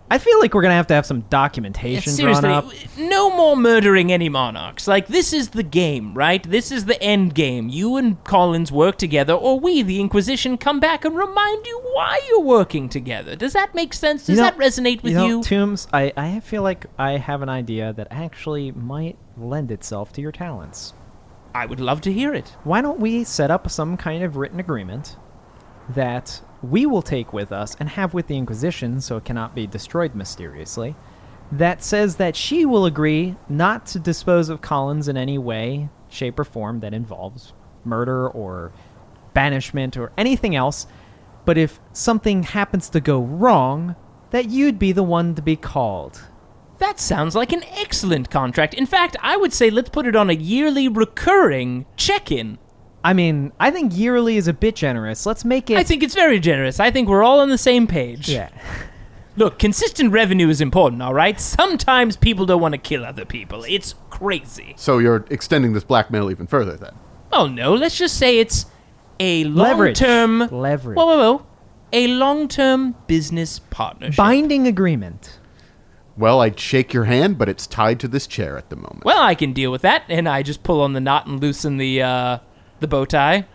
I feel like we're going to have some documentation drawn Seriously, up. no more murdering any monarchs. Like, this is the game, right? This is the end game. You and Collins work together, or we, the Inquisition, come back and remind you why you're working together. Does that make sense? Does that resonate with you? Tooms, I feel like I have an idea that actually might lend itself to your talents. I would love to hear it. Why don't we set up some kind of written agreement that we will take with us and have with the Inquisition so it cannot be destroyed mysteriously, that says that she will agree not to dispose of Collins in any way, shape, or form that involves murder or banishment or anything else, but if something happens to go wrong, that you'd be the one to be called. That sounds like an excellent contract. In fact, I would say let's put it on a yearly recurring check-in. I mean, I think yearly is a bit generous. Let's make it... I think it's very generous. I think we're all on the same page. Yeah. Look, consistent revenue is important, all right? Sometimes people don't want to kill other people. It's crazy. So you're extending this blackmail even further then? Oh, no, let's just say it's a Leverage. long-term... Leverage. Whoa. A long-term business partnership. Binding agreement. Well, I'd shake your hand, but it's tied to this chair at the moment. Well, I can deal with that, and I just pull on the knot and loosen the bow tie.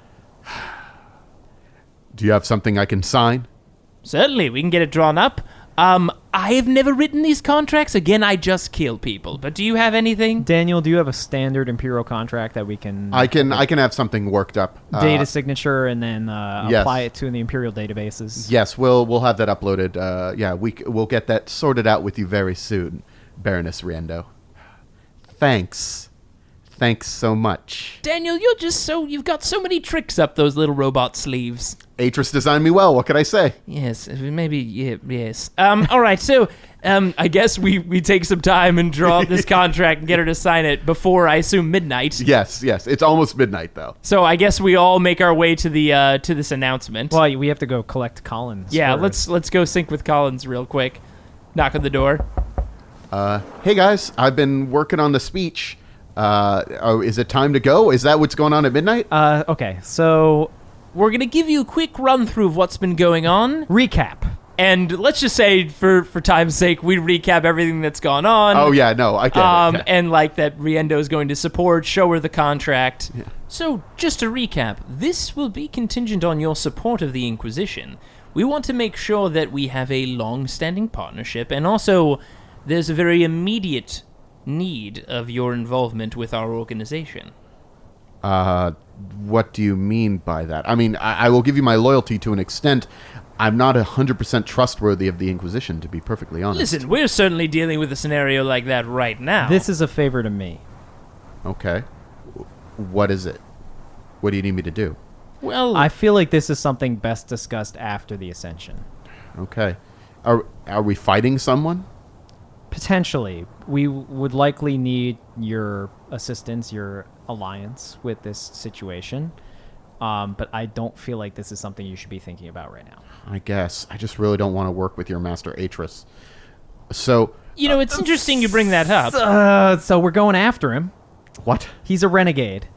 Do you have something I can sign? Certainly, we can get it drawn up. I have never written these contracts. Again, I just kill people. But do you have anything? Daniel, do you have a standard Imperial contract that we can... I can have something worked up. data signature and then yes. apply it to the Imperial databases? Yes, we'll have that uploaded. We'll get that sorted out with you very soon, Baroness Riendo. Thanks so much. Daniel, you've got so many tricks up those little robot sleeves. Atris designed me well. What can I say? Yes, maybe, yes. All right, so I guess we take some time and draw up this contract and get her to sign it before, I assume, midnight. Yes. It's almost midnight, though. So I guess we all make our way to the to this announcement. Well, we have to go collect Collins. Yeah, first. let's go sync with Collins real quick. Knock on the door. Hey, guys. I've been working on the speech. Is it time to go? Is that what's going on at midnight? Okay, so... We're going to give you a quick run-through of what's been going on. Recap. And let's just say, for time's sake, we recap everything that's gone on. Oh, yeah, no, I get it. Yeah. And like that Riendo is going to support, show her the contract. Yeah. So, just to recap, this will be contingent on your support of the Inquisition. We want to make sure that we have a long-standing partnership, and also there's a very immediate need of your involvement with our organization. What do you mean by that? I mean, I will give you my loyalty to an extent. I'm not 100% trustworthy of the Inquisition, to be perfectly honest. Listen, we're certainly dealing with a scenario like that right now. This is a favor to me. Okay. What is it? What do you need me to do? Well, I feel like this is something best discussed after the Ascension. Okay. Are we fighting someone? Potentially. We would likely need your assistance, your alliance with this situation. But I don't feel like this is something you should be thinking about right now. I guess. I just really don't want to work with your master Atris. So... it's interesting you bring that up. So we're going after him. What? He's a renegade.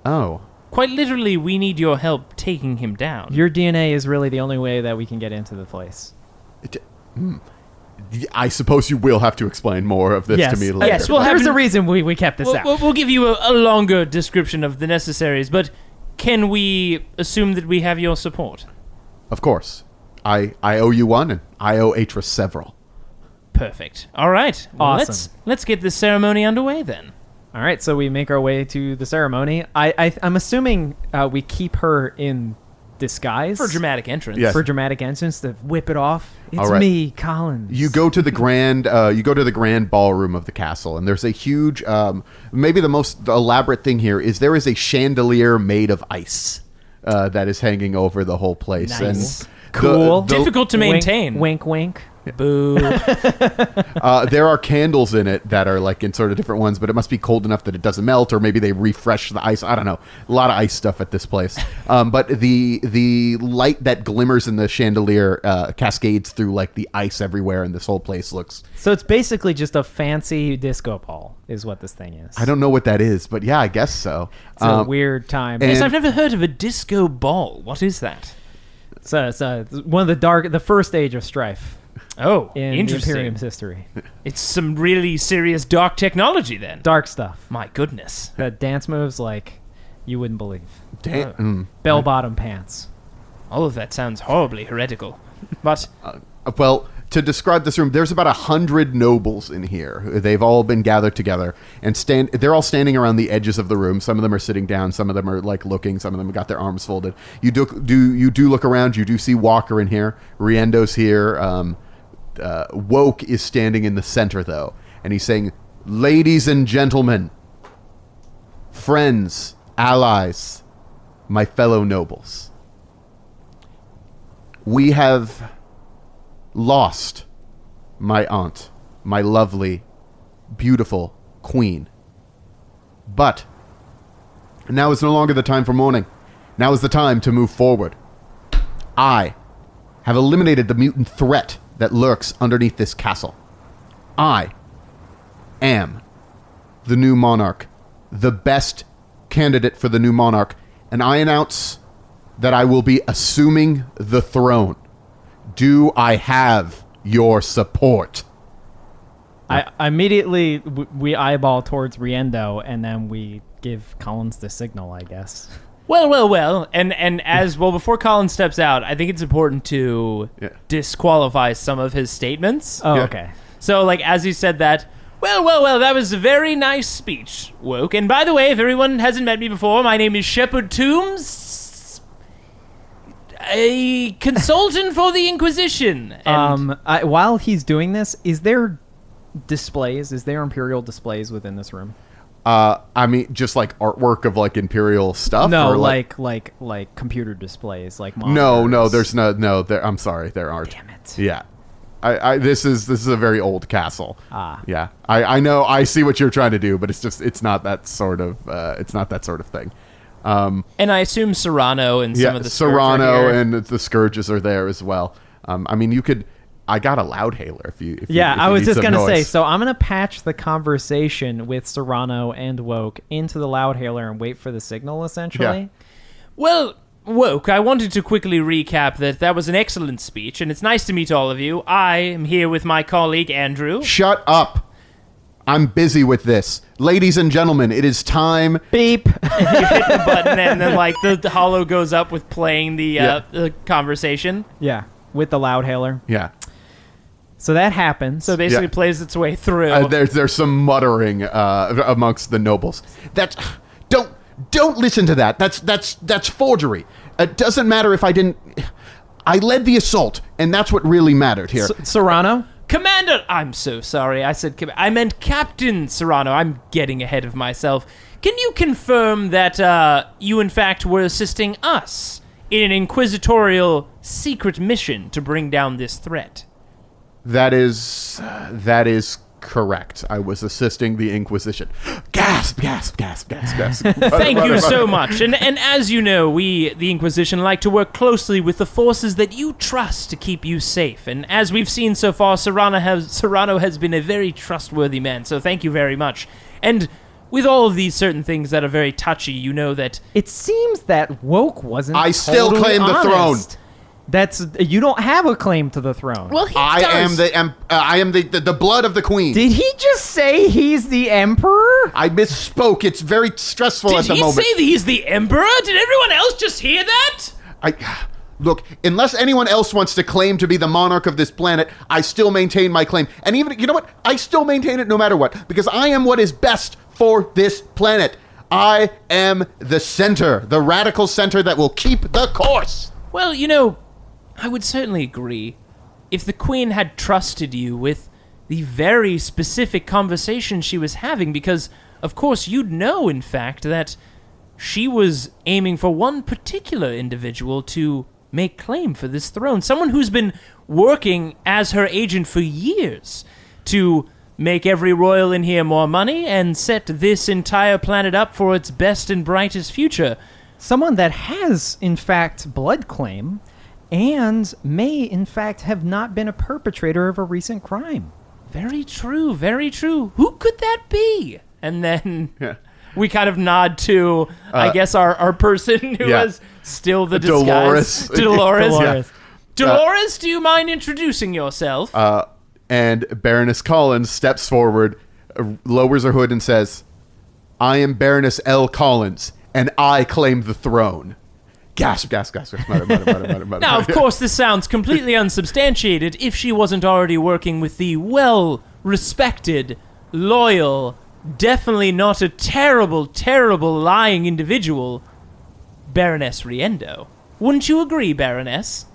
Oh. Quite literally, we need your help taking him down. Your DNA is really the only way that we can get into the place. I suppose you will have to explain more of this Yes. to me later. Yes, we'll have There's to- a reason we kept this out. We'll give you a longer description of the necessaries, but can we assume that we have your support? Of course. I owe you one, and I owe Atris several. Perfect. All right. Well, Awesome. Let's get this ceremony underway then. All right, so we make our way to the ceremony. I'm assuming we keep her in disguise For dramatic entrance. Yes. for dramatic entrance to whip it off. It's All right. me, Collins. You go to the grand ballroom of the castle, and there's a huge, maybe the most elaborate thing here is there is a chandelier made of ice that is hanging over the whole place. Nice. And Cool. Difficult to maintain. Wink, wink. Boo. there are candles in it that are like in sort of different ones, but it must be cold enough that it doesn't melt, or maybe they refresh the ice. I don't know. A lot of ice stuff at this place. But the light that glimmers in the chandelier cascades through like the ice everywhere, and this whole place looks. So it's basically just a fancy disco ball, is what this thing is. I don't know what that is, but yeah, I guess so. It's a weird time. and- Yes, I've never heard of a disco ball. What is that? It's one of the first age of strife Oh, in the interesting. Imperium's history. It's some really serious dark technology then. Dark stuff. My goodness. That dance moves like you wouldn't believe. Bell-bottom pants. All of that sounds horribly heretical. But Well, to describe this room, there's about 100 nobles in here. They've all been gathered together, and they're all standing around the edges of the room. Some of them are sitting down, some of them are like looking, some of them have got their arms folded. You do look around. You do see Walker in here. Riendo's here. Woke is standing in the center, though, and he's saying, "Ladies and gentlemen, friends, allies, my fellow nobles, we have lost my aunt, my lovely, beautiful queen. But now is no longer the time for mourning. Now is the time to move forward. I have eliminated the mutant threat that lurks underneath this castle. I am the new monarch, the best candidate for the new monarch, and I announce that I will be assuming the throne. Do I have your support?" I immediately we eyeball towards Riendo, and then we give Collins the signal, I guess. Well, and as well, before Colin steps out, I think it's important to disqualify some of his statements. Oh, Yeah. okay. So, like, as he said that, well, that was a very nice speech, Woke. And by the way, if everyone hasn't met me before, my name is Shepard Tooms, a consultant for the Inquisition. And While he's doing this, is there displays? Is there Imperial displays within this room? I mean, just like artwork of like Imperial stuff? No, or like computer displays, like No, monitors. there's no, I'm sorry, there aren't. Damn it. Yeah. This is a very old castle. Ah. Yeah. I know, I see what you're trying to do, but it's not that sort of thing. and I assume Serrano and some of the Scourge are Serrano here. and the Scourges are there as well. I mean, I got a loudhailer if you I was need just some gonna say. noise. So I'm gonna patch the conversation with Serrano and Woke into the loudhailer and wait for the signal. Essentially, Yeah. Well, Woke, I wanted to quickly recap that was an excellent speech, and it's nice to meet all of you. I am here with my colleague, Andrew. Shut up. I'm busy with this. Ladies and gentlemen, it is time. beep. You hit the button, and then, like, the hollow goes up with playing the conversation. Yeah, with the loudhailer. Yeah. So that happens. So it basically Yeah. plays its way through. There's some muttering amongst the nobles. Don't listen to that. That's forgery. It doesn't matter if I didn't. I led the assault, and that's what really mattered here. Serrano. Commander! I'm so sorry. I said I meant Captain Serrano. I'm getting ahead of myself. Can you confirm that you, in fact, were assisting us in an inquisitorial secret mission to bring down this threat? That is correct. I was assisting the Inquisition. Gasp! Thank you so much. And as you know, we, the Inquisition, like to work closely with the forces that you trust to keep you safe. And as we've seen so far, Serrano has been a very trustworthy man, so thank you very much. And with all of these certain things that are very touchy, you know that... It seems that Woke wasn't I still totally claim the throne. honest. You don't have a claim to the throne. Well, he I does. am the blood of the queen. Did he just say he's the emperor? I misspoke. It's very stressful at the moment. Did he say that he's the emperor? Did everyone else just hear that? Look, unless anyone else wants to claim to be the monarch of this planet, I still maintain my claim. And even, you know what? I still maintain it no matter what, because I am what is best for this planet. I am the center, the radical center that will keep the course. Well, you know, I would certainly agree. If the Queen had trusted you with the very specific conversation she was having, because, of course, you'd know, in fact, that she was aiming for one particular individual to make claim for this throne. Someone who's been working as her agent for years to make every royal in here more money and set this entire planet up for its best and brightest future. Someone that has, in fact, blood claim and may, in fact, have not been a perpetrator of a recent crime. Very true, very true. Who could that be? And then we kind of nod to, I guess, our person who has still the disguise. Dolores. Dolores, do you mind introducing yourself? And Baroness Collins steps forward, lowers her hood, and says, I am Baroness L. Collins, and I claim the throne. Gasp, gasp, gasp, gasp. Mutter. Now, of course, this sounds completely unsubstantiated if she wasn't already working with the well-respected, loyal, definitely not a terrible, terrible lying individual, Baroness Riendo. Wouldn't you agree, Baroness?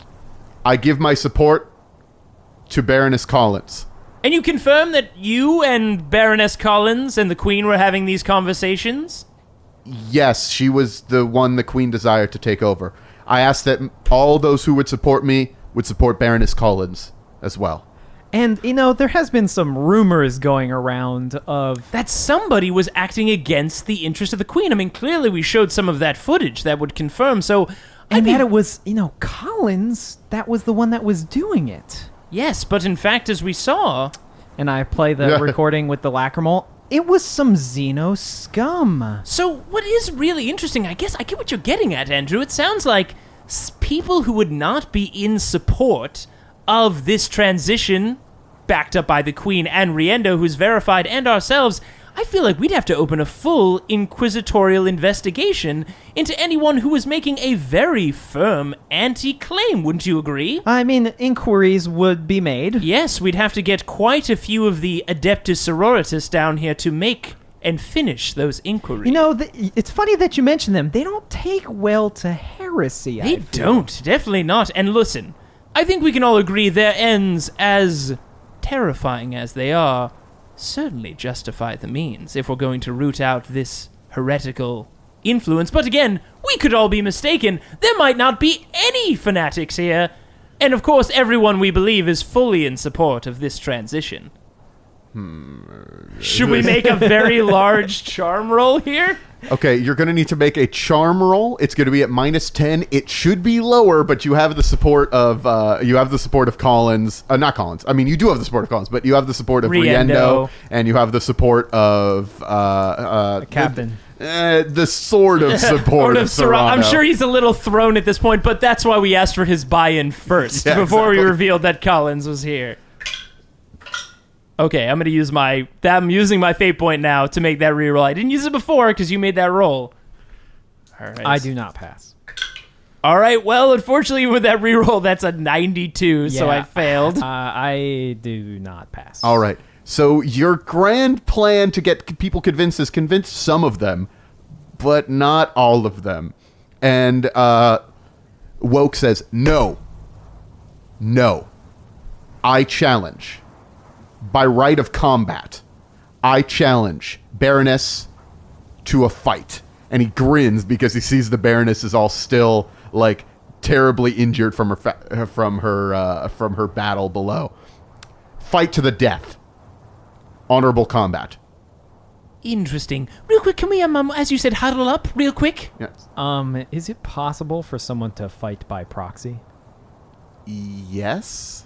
I give my support to Baroness Collins. And you confirm that you and Baroness Collins and the Queen were having these conversations? Yes, she was the one the Queen desired to take over. I asked that all those who would support me would support Baroness Collins as well. And, you know, there has been some rumors going around of... that somebody was acting against the interest of the Queen. I mean, clearly we showed some of that footage that would confirm, so... And that it was, you know, Collins, that was the one that was doing it. Yes, but in fact, as we saw... And I play the recording with the lacrimal. It was some Xeno scum. So what is really interesting, I guess I get what you're getting at, Andrew. It sounds like people who would not be in support of this transition, backed up by the Queen and Riendo, who's verified, and ourselves, I feel like we'd have to open a full inquisitorial investigation into anyone who was making a very firm anti-claim, wouldn't you agree? I mean, inquiries would be made. Yes, we'd have to get quite a few of the Adeptus Sororitas down here to make and finish those inquiries. You know, it's funny that you mention them. They don't take well to heresy, They don't, definitely not. And listen, I think we can all agree their ends, as terrifying as they are, certainly justify the means if we're going to root out this heretical influence. But again, we could all be mistaken. There might not be any fanatics here. And of course, everyone we believe is fully in support of this transition. Should we make a very large charm roll here? Okay, you're going to need to make a charm roll. It's going to be at -10. It should be lower, but you have the support of Collins. Not Collins. I mean, you do have the support of Collins, but you have the support of Riendo, and you have the support of Captain. The sort of support of Serrano. I'm sure he's a little thrown at this point, but that's why we asked for his buy-in first before we revealed that Collins was here. Okay, I'm using my fate point now to make that reroll. I didn't use it before because you made that roll. All right. I do not pass. All right, well, unfortunately with that reroll, that's a 92, so I failed. I do not pass. All right. So your grand plan to get people convinced is convince some of them, but not all of them. And Woke says, no. I challenge. By right of combat, I challenge Baroness to a fight. And he grins because he sees the Baroness is all still, like, terribly injured from her battle below. Fight to the death. Honorable combat. Interesting. Real quick, can we, as you said, huddle up real quick? Yes. Is it possible for someone to fight by proxy? Yes.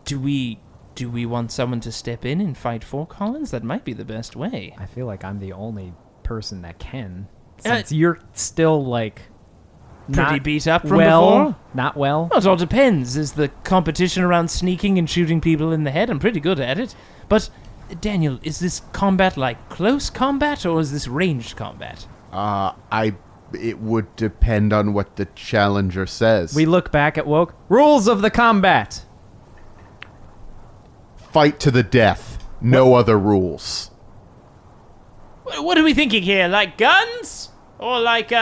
Do we Do we want someone to step in and fight for Collins? That might be the best way. I feel like I'm the only person that can. Since you're still, like... Pretty not beat up from well, before? Not well. Well, it all depends. Is the competition around sneaking and shooting people in the head? I'm pretty good at it. But, Daniel, is this combat like close combat or is this ranged combat? It would depend on what the challenger says. We look back at Woke. Rules of the combat. Fight to the death. No other rules. What are we thinking here? Like guns? Or like,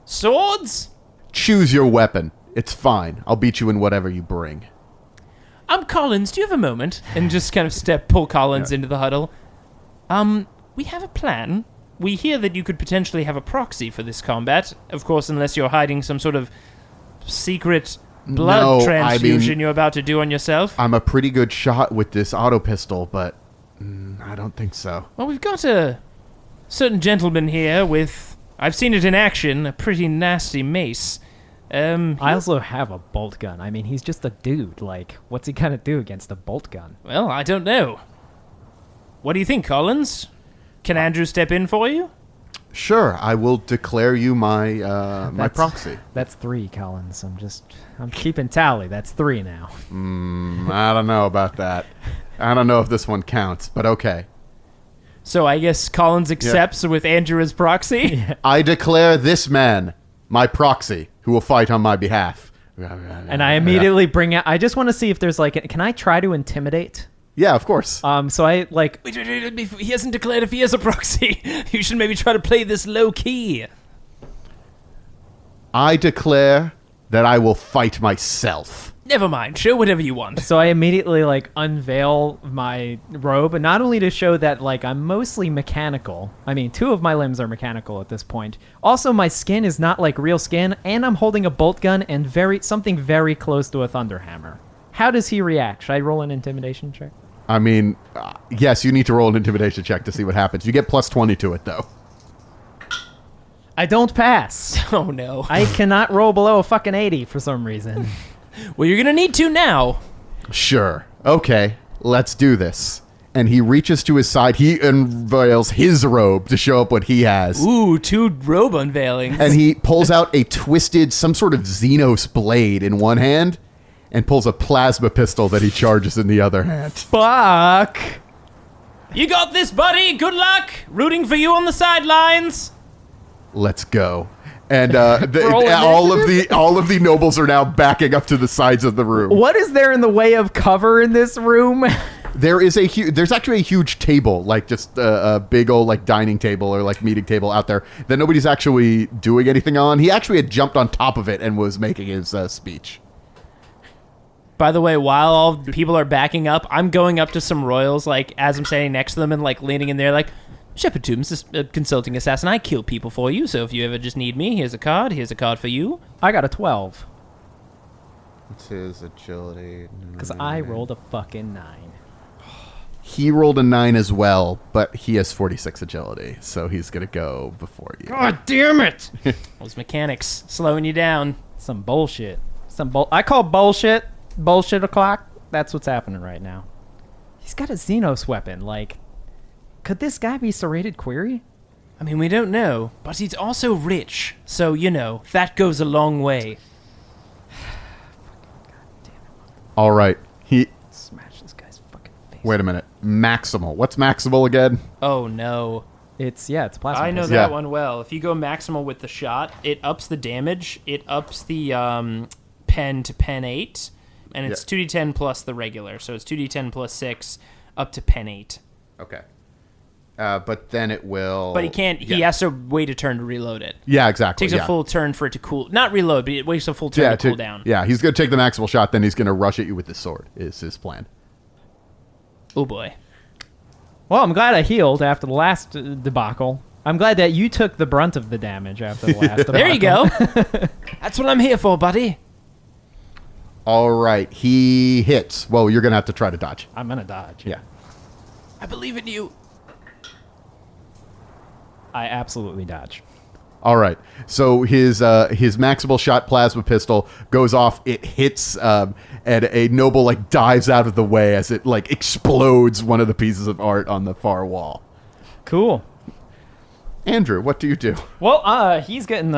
swords? Choose your weapon. It's fine. I'll beat you in whatever you bring. Collins, do you have a moment? And just kind of pull Collins into the huddle. We have a plan. We hear that you could potentially have a proxy for this combat. Of course, unless you're hiding some sort of secret blood transfusion you're about to do on yourself. I'm a pretty good shot with this auto pistol, but I don't think so. Well, we've got a certain gentleman here with, I've seen it in action, a pretty nasty mace. I also have a bolt gun. I mean, he's just a dude. Like, what's he gonna do against a bolt gun? Well, I don't know. What do you think, Collins? Can Andrew step in for you? Sure, I will declare you my my proxy. That's 3, Collins. I'm keeping tally. That's 3 now. I don't know about that. I don't know if this one counts, but okay. So I guess Collins accepts with Andrew as proxy? I declare this man my proxy, who will fight on my behalf. And I immediately bring out... I just want to see if there's like... Can I try to intimidate? Yeah, of course. So I like... Wait, he hasn't declared if he is a proxy. You should maybe try to play this low key. I declare that I will fight myself. Never mind. Show whatever you want. So I immediately like unveil my robe, and not only to show that like I'm mostly mechanical. I mean, 2 of my limbs are mechanical at this point. Also, my skin is not like real skin, and I'm holding a bolt gun and something very close to a thunderhammer. How does he react? Should I roll an intimidation check? I mean, yes, you need to roll an intimidation check to see what happens. You get plus 20 to it, though. I don't pass. Oh, no. I cannot roll below a fucking 80 for some reason. Well, you're going to need to now. Sure. Okay, let's do this. And he reaches to his side. He unveils his robe to show up what he has. Ooh, 2 robe unveilings. And he pulls out a twisted, some sort of Xenos blade in one hand and pulls a plasma pistol that he charges in the other hand. Fuck! You got this, buddy. Good luck. Rooting for you on the sidelines. Let's go. And all of the nobles are now backing up to the sides of the room. What is there in the way of cover in this room? There's actually a huge table, like just a big old like dining table or like meeting table out there that nobody's actually doing anything on. He actually had jumped on top of it and was making his speech. By the way, while all people are backing up, I'm going up to some royals, like, as I'm standing next to them and, like, leaning in there, like, Shepard Tooms is a consulting assassin. I kill people for you, so if you ever just need me, here's a card. Here's a card for you. I got a 12. It's his agility. Because I rolled a fucking 9. He rolled a 9 as well, but he has 46 agility, so he's going to go before you. God damn it! Those mechanics slowing you down. Some bullshit. I call bullshit. Bullshit o'clock. That's what's happening right now. He's got a Xenos weapon. Like, could this guy be serrated query? I mean, we don't know, but he's also rich. So, you know, that goes a long way. All right. Smash this guy's fucking face. Wait a minute. Maximal. What's maximal again? Oh, no. It's plasma. I know pistol. that one well. If you go maximal with the shot, it ups the damage. It ups the pen to pen 8. And it's 2d10 plus the regular. So it's 2d10 plus 6 up to pen 8. Okay. But then it will... But he can't... He has to wait a turn to reload it. Yeah, exactly. It takes a full turn for it to cool... Not reload, but it waits a full turn to cool down. Yeah, he's going to take the maximal shot, then he's going to rush at you with his sword, is his plan. Oh, boy. Well, I'm glad I healed after the last debacle. I'm glad that you took the brunt of the damage after the last debacle. There you go. That's what I'm here for, buddy. All right, he hits. Well, you're going to have to try to dodge. I'm going to dodge. Yeah. I believe in you. I absolutely dodge. All right. So his maximal shot plasma pistol goes off. It hits, and a noble like dives out of the way as it like explodes one of the pieces of art on the far wall. Cool. Andrew, what do you do? Well, he's getting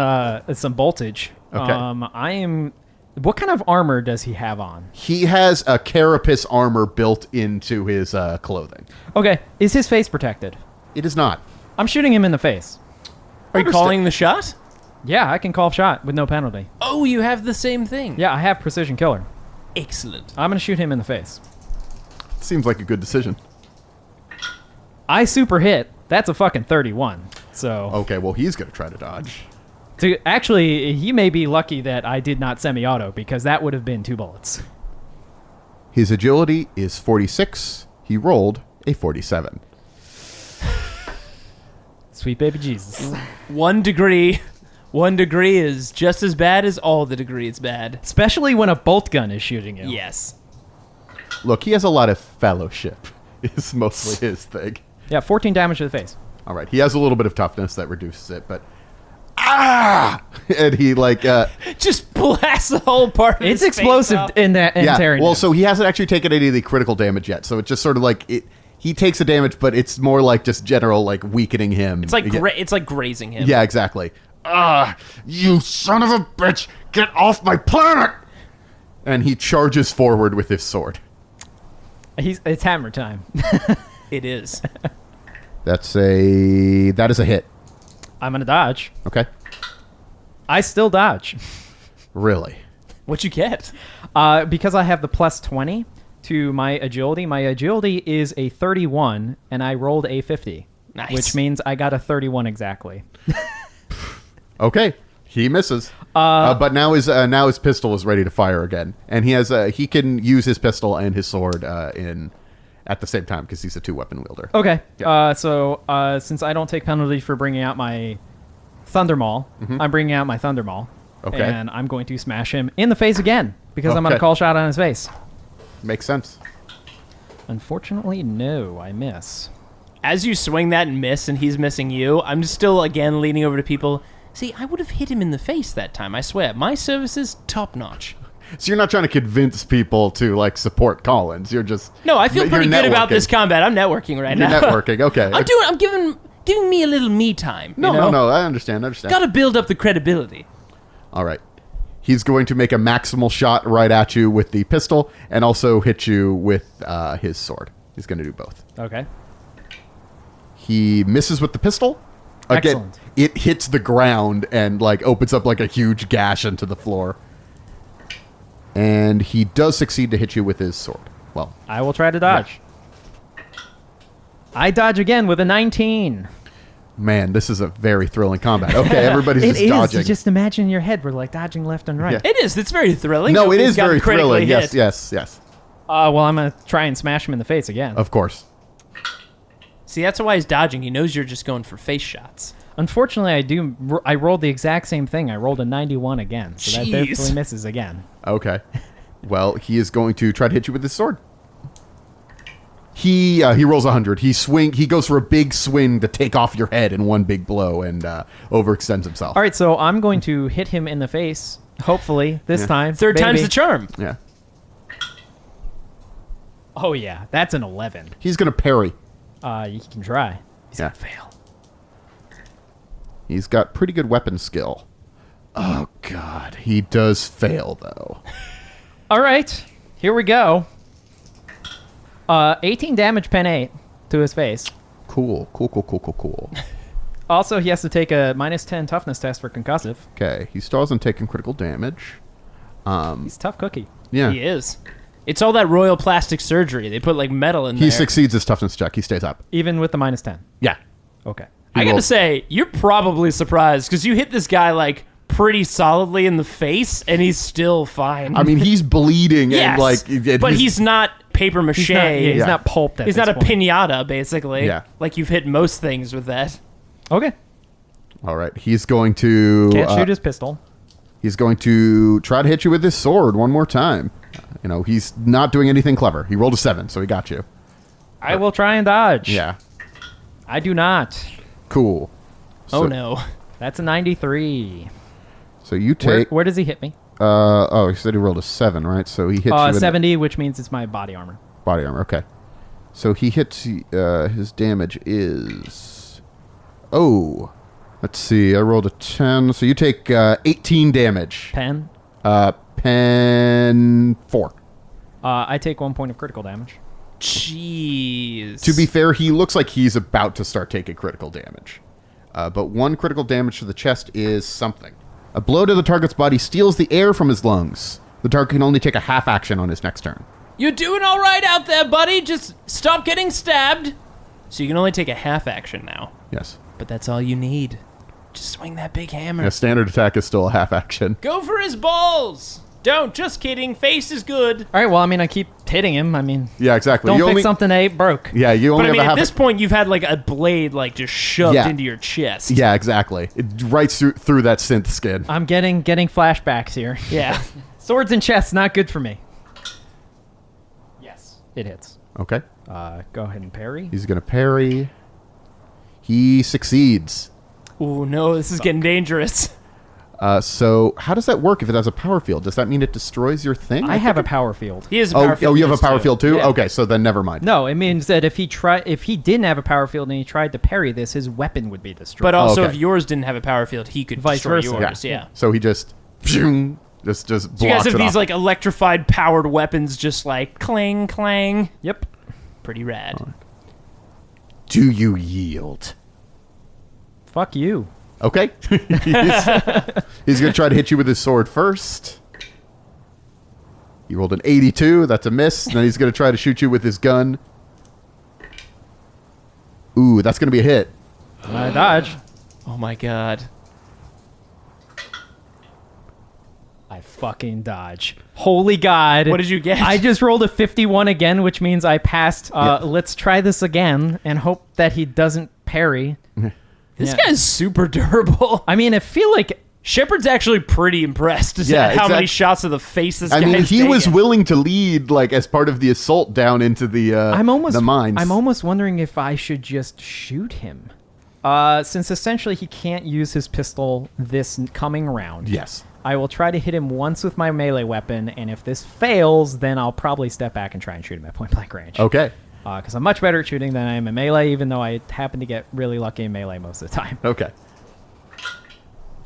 some voltage. Okay. What kind of armor does he have on? He has a carapace armor built into his clothing. Okay. Is his face protected? It is not. I'm shooting him in the face. Are you calling the shot? Yeah, I can call shot with no penalty. Oh, you have the same thing. Yeah, I have precision killer. Excellent. I'm going to shoot him in the face. Seems like a good decision. I super hit. That's a fucking 31. So Okay, well, he's going to try to dodge. actually, he may be lucky that I did not semi-auto because that would have been 2 bullets. His agility is 46. He rolled a 47. Sweet baby Jesus. 1 degree. 1 degree is just as bad as all the degrees bad. Especially when a bolt gun is shooting you. Yes. Look, he has a lot of fellowship. Is mostly his thing. Yeah, 14 damage to the face. All right, he has a little bit of toughness that reduces it, but and he like Just blasts the whole part of It's his face explosive off. in that yeah. tearing Well, him. so he hasn't actually taken any of the critical damage yet, so it's just sort of like it. He takes a damage, but it's more like just general like weakening him. It's like Yeah. it's like grazing him. Yeah, exactly. You son of a bitch! Get off my planet! And he charges forward with his sword. It's hammer time. It is. That is a hit. I'm going to dodge. Okay. I still dodge. Really? What you get? Because I have the plus 20 to my agility. My agility is a 31, and I rolled a 50. Nice. Which means I got a 31 exactly. Okay. He misses. But now his pistol is ready to fire again, and he can use his pistol and his sword at the same time because he's a 2-weapon wielder. Okay. Yeah. So since I don't take penalty for bringing out my Thunder Maul, I'm bringing out my Thunder Maul. Okay. And I'm going to smash him in the face again because I'm going to Okay. call shot on his face. Makes sense. Unfortunately, no, I miss. As you swing that and miss, and he's missing you, I'm just still again leaning over to people. See, I would have hit him in the face that time. I swear, my service is top notch. So you're not trying to convince people to like support Collins. You're just No, I feel you're pretty good about networking. this combat. I'm networking right You're now. networking. Okay. I'm giving me a little me time. No. I understand. Got to build up the credibility. All right. He's going to make a maximal shot right at you with the pistol and also hit you with his sword. He's going to do both. Okay. He misses with the pistol. Again, Excellent. it hits the ground and like opens up like a huge gash into the floor. And he does succeed to hit you with his sword. Well, I will try to dodge. I dodge again with a 19. man, this is a very thrilling combat. Okay, everybody's It just is. dodging. You just imagine in your head we're like dodging left and right. Yeah. It is. It's very thrilling. No, it Nobody's is gotten very critically thrilling. hit. Yes. Well, I'm going to try and smash him in the face again. Of course. See, that's why he's dodging. He knows you're just going for face shots. Unfortunately, I rolled the exact same thing. I rolled a 91 again, so that Jeez. definitely misses again. Okay. Well, he is going to try to hit you with his sword. He rolls 100. He goes for a big swing to take off your head in one big blow and overextends himself. All right, so I'm going to hit him in the face, hopefully, this time. Third time's Maybe. the charm. Yeah. Oh, yeah, that's an 11. He's going to parry. You can try. Yeah. Fail. He's got pretty good weapon skill. Oh, God. He does fail, though. All right, here we go. 18 damage, pen 8 to his face. Cool. Also, he has to take a minus 10 toughness test for concussive. Okay. He still hasn't taken critical damage. He's a tough cookie. Yeah. He is. It's all that royal plastic surgery. They put like metal in there. He succeeds his toughness check. He stays up. Even with the minus 10. Yeah. Okay. I He gotta rolls- say, you're probably surprised because you hit this guy like pretty solidly in the face, and he's still fine. I mean, he's bleeding yes, and like... but he's not paper mache. He's Yeah. not pulped at He's this not a point. pinata, basically. Yeah. Like you've hit most things with that. Okay. All right. He's going to... Can't shoot his pistol. He's going to try to hit you with his sword one more time. He's not doing anything clever. He rolled a 7, so he got you. I will try and dodge. Yeah. I do not. Cool. Oh So no. That's a 93. So you take... Where does he hit me? he said he rolled a 7, right? So he hits you in 70, which means it's my body armor. body armor. Okay. So he hits... his damage is... Oh. Let's see. I rolled a 10. So you take 18 damage. Pen? Pen 4. I take 1 point of critical damage. Jeez. To be fair, he looks like he's about to start taking critical damage. But 1 critical damage to the chest is something. A blow to the target's body steals the air from his lungs. The target can only take a half action on his next turn. You're doing all right out there, buddy. Just stop getting stabbed. So you can only take a half action now. Yes. But that's all you need. Just swing that big hammer. Yeah, standard attack is still a half action. Go for his balls. Don't. Just kidding. Face is good. All right, well, I mean, I keep hitting him. I mean, Yeah, exactly. don't You fix only, something that ain't broke. Yeah, you But only I mean, have a at half. this point, you've had like a blade like just shoved Yeah. into your chest. Yeah, exactly. It right through that synth skin. I'm getting flashbacks here. Yeah. Swords and chests, not good for me. Yes. It hits. Okay. Go ahead and parry. He's gonna parry. He succeeds. Ooh, no, this is getting dangerous. So how does that work if it has a power field? Does that mean it destroys your thing? I have a power field. He has a power field. Oh, you have a power field too? Yeah. Okay, so then never mind. No, it means that if he didn't have a power field and he tried to parry this, his weapon would be destroyed. But also, okay. if yours didn't have a power field, he could Vice destroy versa. yours. Yeah. So he just just blocks So you guys have it these off. like electrified powered weapons, just like clang clang. Yep. Pretty rad. Do you yield? Fuck you. Okay. He's going to try to hit you with his sword first. He rolled an 82. That's a miss. Then he's going to try to shoot you with his gun. Ooh, that's going to be a hit. I dodge. Oh my god. I fucking dodge. Holy God. What did you get? I just rolled a 51 again, which means I passed. Let's try this again and hope that he doesn't parry. This Yeah. guy's super durable. I mean, I feel like Shepard's actually pretty impressed to see Yeah, how many exact- shots of the face this I guy's mean, he was taken. willing to lead, like, as part of the assault down into the mines. I'm almost wondering if I should just shoot him. Since essentially he can't use his pistol this coming round. Yes. I will try to hit him once with my melee weapon, and if this fails, then I'll probably step back and try and shoot him at point blank range. Okay. Because I'm much better at shooting than I am in melee, even though I happen to get really lucky in melee most of the time. Okay.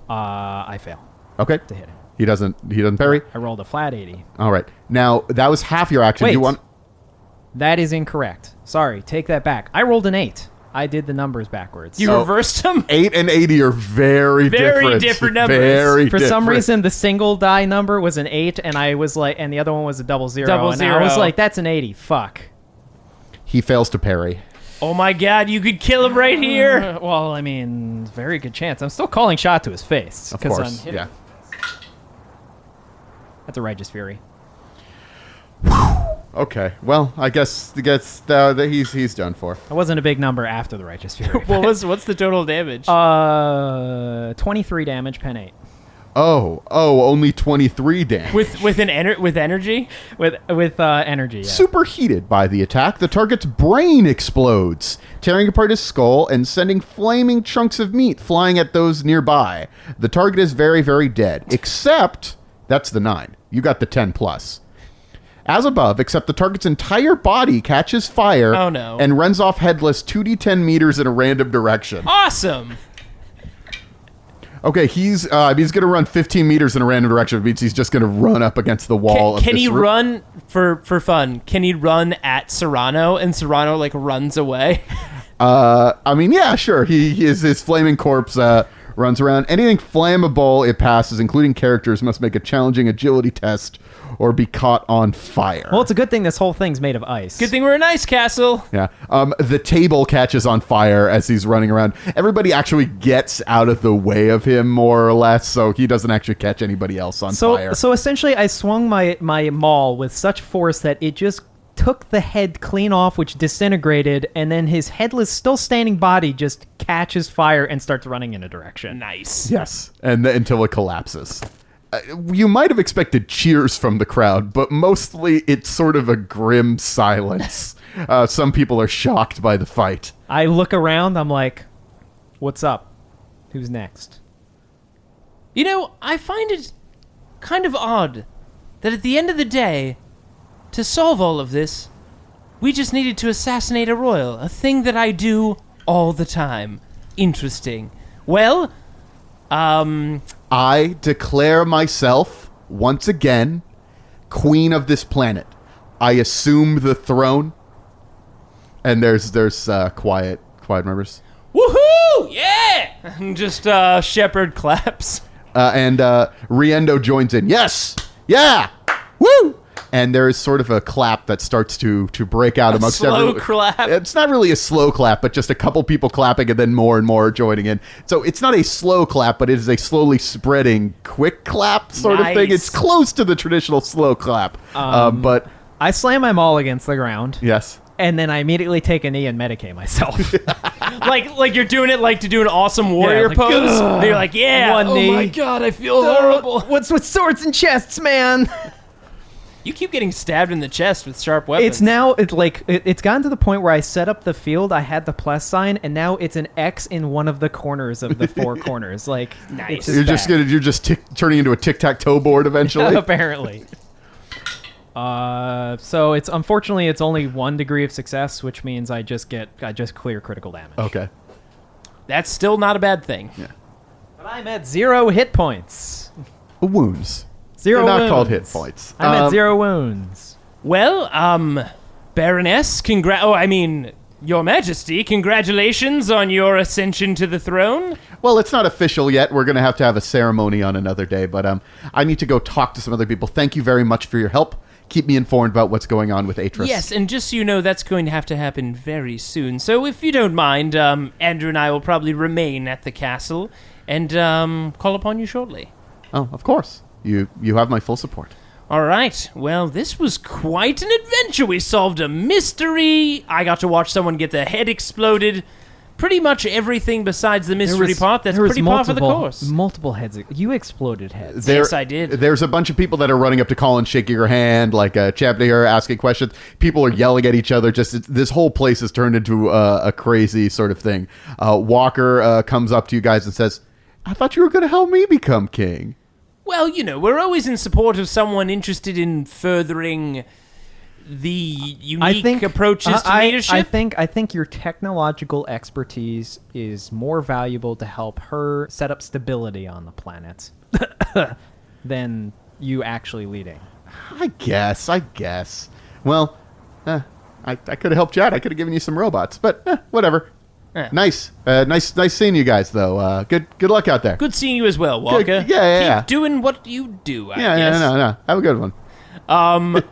I fail Okay. to hit him. He doesn't parry. I rolled a flat 80. All right. Now, that was half your action. Wait. You want... That is incorrect. Sorry, take that back. I rolled an 8. I did the numbers backwards. You reversed him? 8 and 80 are very different numbers. Very For some different. reason, the single die number was an 8, and I was like, and the other one was a double zero. Double and I was zero. like, that's an 80. Fuck. He fails to parry. Oh my god, you could kill him right here. Well, I mean, very good chance. I'm still calling shot to his face. Of 'cause course. I'm hitting. Yeah. That's a righteous fury. Okay. Well, I guess that he's done for. That wasn't a big number after the righteous fury. What's the total damage? 23 damage, pen 8. Oh, only 23 damage. with energy? With energy, yeah. Superheated by the attack, the target's brain explodes, tearing apart his skull and sending flaming chunks of meat flying at those nearby. The target is very, very dead, except that's the 9. You got the 10 plus. As above, except the target's entire body catches fire Oh, no. and runs off headless 2d10 meters in a random direction. Awesome. Okay, he's going to run 15 meters in a random direction. It means he's just going to run up against the wall. Can of this he room. run for fun? Can he run at Serrano and Serrano like runs away? I mean, yeah, sure. His flaming corpse runs around. Anything flammable it passes, including characters, must make a challenging agility test or be caught on fire. Well, it's a good thing this whole thing's made of ice. Good thing we're in Ice Castle. Yeah. The table catches on fire as he's running around. Everybody actually gets out of the way of him, more or less, so he doesn't actually catch anybody else on fire. So essentially, I swung my maul with such force that it just took the head clean off, which disintegrated, and then his headless, still standing body just catches fire and starts running in a direction. Nice. Yes, and until it collapses. You might have expected cheers from the crowd, but mostly it's sort of a grim silence. Some people are shocked by the fight. I look around, I'm like, what's up? Who's next? You know, I find it kind of odd that at the end of the day, to solve all of this, we just needed to assassinate a royal, a thing that I do all the time. Interesting. Well, I declare myself, once again, queen of this planet. I assume the throne. And there's quiet members. woohoo! Yeah! And just Shepard claps. And Riendo joins in. Yes! Yeah! Woo! And there is sort of a clap that starts to break out amongst slow everyone. clap. It's not really a slow clap, but just a couple people clapping and then more and more joining in. So it's not a slow clap, but it is a slowly spreading quick clap sort of thing. It's close to the traditional slow clap. But I slam my maul against the ground. yes. And then I immediately take a knee and medicate myself. like you're doing it like to do an awesome warrior like, pose. And you're like, yeah, One oh knee. my god, I feel horrible. What's with swords and chests, man? You keep getting stabbed in the chest with sharp weapons. It's now it's gotten to the point where I set up the field. I had the plus sign, and now it's an X in one of the corners of the four corners. Like, Nice. it's You're just turning into a tic-tac-toe board eventually. apparently. So it's unfortunately it's only 1 degree of success, which means I just clear critical damage. Okay. That's still not a bad thing. Yeah. But I'm at 0 hit points. Wounds. 0 They're not wounds. called hit points. I'm at 0 wounds. Well, Baroness, Your Majesty, congratulations on your ascension to the throne. Well, it's not official yet. We're going to have a ceremony on another day, but I need to go talk to some other people. Thank you very much for your help. Keep me informed about what's going on with Atris. Yes, and just so you know, that's going to have to happen very soon. So if you don't mind, Andrew and I will probably remain at the castle and call upon you shortly. Oh, of course. You have my full support. All right. Well, this was quite an adventure. We solved a mystery. I got to watch someone get their head exploded. Pretty much everything besides the mystery part. That's pretty par for the course. Multiple heads. You exploded heads. Yes, I did. There's a bunch of people that are running up to Colin, shaking her hand, like championing her, asking questions. People are yelling at each other. This whole place has turned into a crazy sort of thing. Walker comes up to you guys and says, "I thought you were going to help me become king." Well, we're always in support of someone interested in furthering the unique approaches to leadership. I think your technological expertise is more valuable to help her set up stability on the planet than you actually leading. I guess. Well, I could have helped you out. I could have given you some robots, but Yeah. whatever. Nice seeing you guys, though. Good luck out there. Good seeing you as well, Walker. Good. Yeah. Keep doing what you do, I Yeah, guess. no. Have a good one.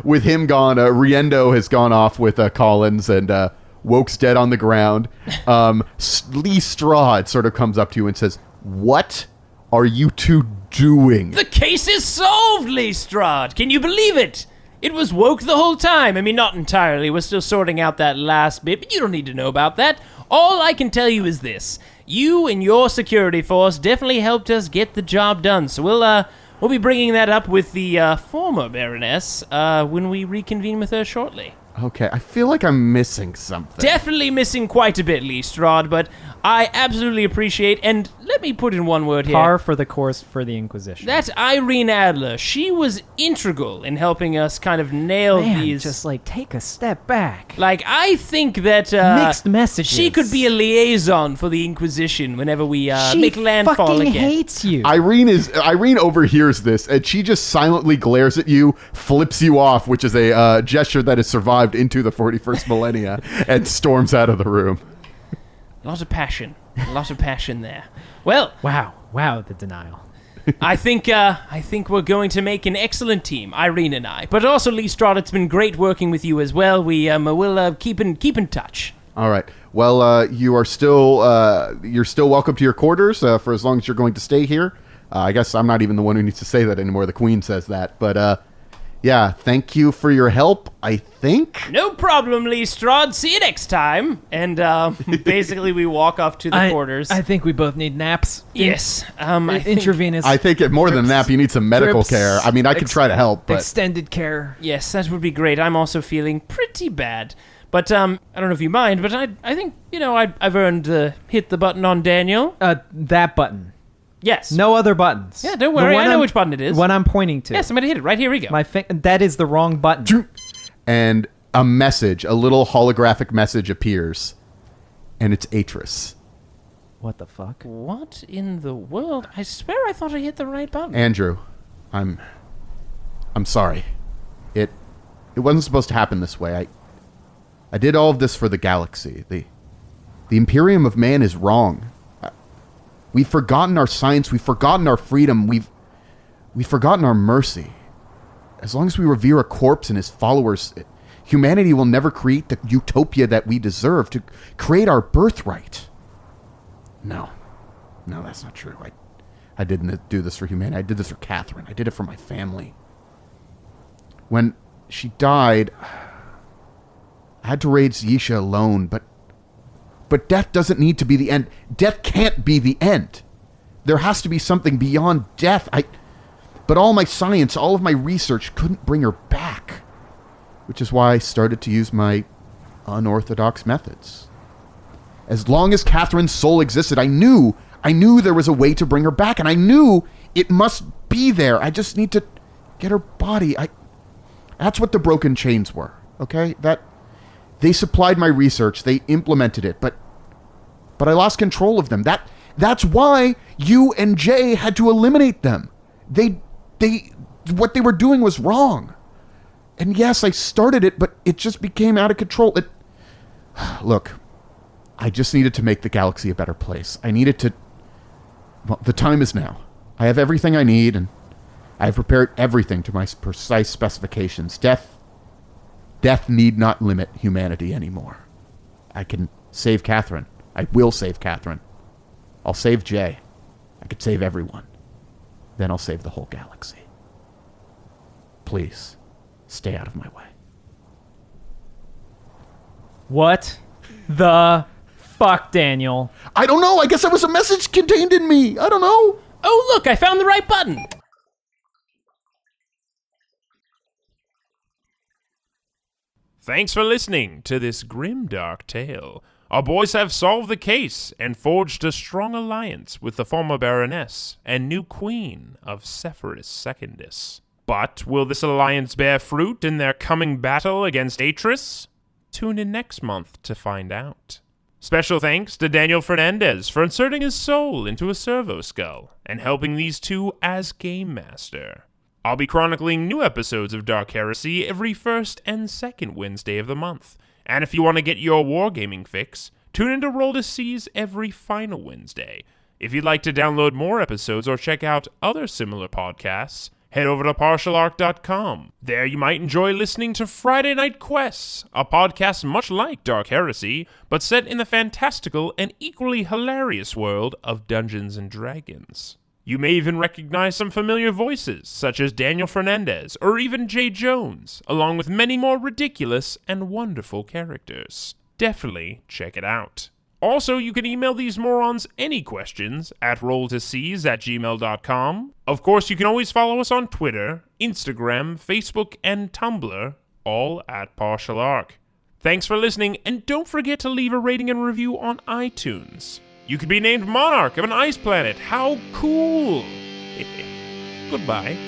With him gone, Riendo has gone off with Collins, and Woke's dead on the ground. Lee Strahd sort of comes up to you and says, "What are you two doing?" The case is solved, Lee Strahd. Can you believe it? It was Woke the whole time. I mean, not entirely. We're still sorting out that last bit, but you don't need to know about that. All I can tell you is this. You and your security force definitely helped us get the job done, so we'll be bringing that up with the former Baroness when we reconvene with her shortly. Okay, I feel like I'm missing something. Definitely missing quite a bit, Lee Strahd, but I absolutely appreciate, and let me put in one word here. Par for the course for the Inquisition. That Irene Adler, she was integral in helping us kind of nail these. Just take a step back. I think that Mixed messages. she could be a liaison for the Inquisition whenever we make landfall fucking again. hates you. Irene overhears this, and she just silently glares at you, flips you off, which is a gesture that has survived into the 41st millennia, and storms out of the room. A lot of passion there. Well, Wow, the denial. I think we're going to make an excellent team, Irene and I. But also, Lee Strahd, it's been great working with you as well. We will keep in touch. All right. Well, you're still welcome to your quarters for as long as you're going to stay here. I guess I'm not even the one who needs to say that anymore. The Queen says that. But yeah, thank you for your help, I think. No problem, Lee Strahd. See you next time. And basically, we walk off to the quarters. I think we both need naps. Yes. I think, Intravenous. I think more than a nap, you need some medical drips, care. I mean, I can try to help, but extended care. yes, that would be great. I'm also feeling pretty bad. But I don't know if you mind, but I think, I've earned hit the button on Daniel. That button. Yes. No other buttons. Yeah, don't worry. I know which button it is. What I'm pointing to. Yes, I'm going to hit it. Right, here we go. That is the wrong button. And a little holographic message appears. And it's Atris. What the fuck? What in the world? I swear I thought I hit the right button. Andrew, I'm sorry. It wasn't supposed to happen this way. I did all of this for the galaxy. The Imperium of Man is wrong. We've forgotten our science. We've forgotten our freedom. We've forgotten our mercy. As long as we revere a corpse and his followers, humanity will never create the utopia that we deserve, to create our birthright. No, that's not true. I didn't do this for humanity. I did this for Catherine. I did it for my family. When she died, I had to raise Yisha alone, but death doesn't need to be the end. Death can't be the end. There has to be something beyond death. But all my science, all of my research couldn't bring her back. Which is why I started to use my unorthodox methods. As long as Catherine's soul existed, I knew there was a way to bring her back, and I knew it must be there. I just need to get her body. That's what the broken chains were, okay? They supplied my research, they implemented it, but I lost control of them. That's why you and Jay had to eliminate them. What they were doing was wrong. And yes, I started it, but it just became out of control. Look, I just needed to make the galaxy a better place. I needed to... Well, the time is now. I have everything I need, and I have prepared everything to my precise specifications. Death need not limit humanity anymore. I can save Catherine. I will save Catherine. I'll save Jay. I could save everyone. Then I'll save the whole galaxy. Please, stay out of my way. What the fuck, Daniel? I don't know. I guess there was a message contained in me. I don't know. Oh, look, I found the right button. Thanks for listening to this grimdark tale. Our boys have solved the case and forged a strong alliance with the former baroness and new queen of Sepphoris Secondus. But will this alliance bear fruit in their coming battle against Atris? Tune in next month to find out. Special thanks to Daniel Fernandez for inserting his soul into a Servo skull and helping these two as Game Master. I'll be chronicling new episodes of Dark Heresy every first and second Wednesday of the month. And if you want to get your wargaming fix, tune into Roll to Seas every final Wednesday. If you'd like to download more episodes or check out other similar podcasts, head over to partialarc.com. There you might enjoy listening to Friday Night Quests, a podcast much like Dark Heresy, but set in the fantastical and equally hilarious world of Dungeons & Dragons. You may even recognize some familiar voices, such as Daniel Fernandez or even Jay Jones, along with many more ridiculous and wonderful characters. Definitely check it out. Also, you can email these morons any questions at rolltoseas@gmail.com. Of course, you can always follow us on Twitter, Instagram, Facebook, and Tumblr, all at Partial Arc. Thanks for listening, and don't forget to leave a rating and review on iTunes. You could be named Monarch of an ice planet. How cool! Goodbye.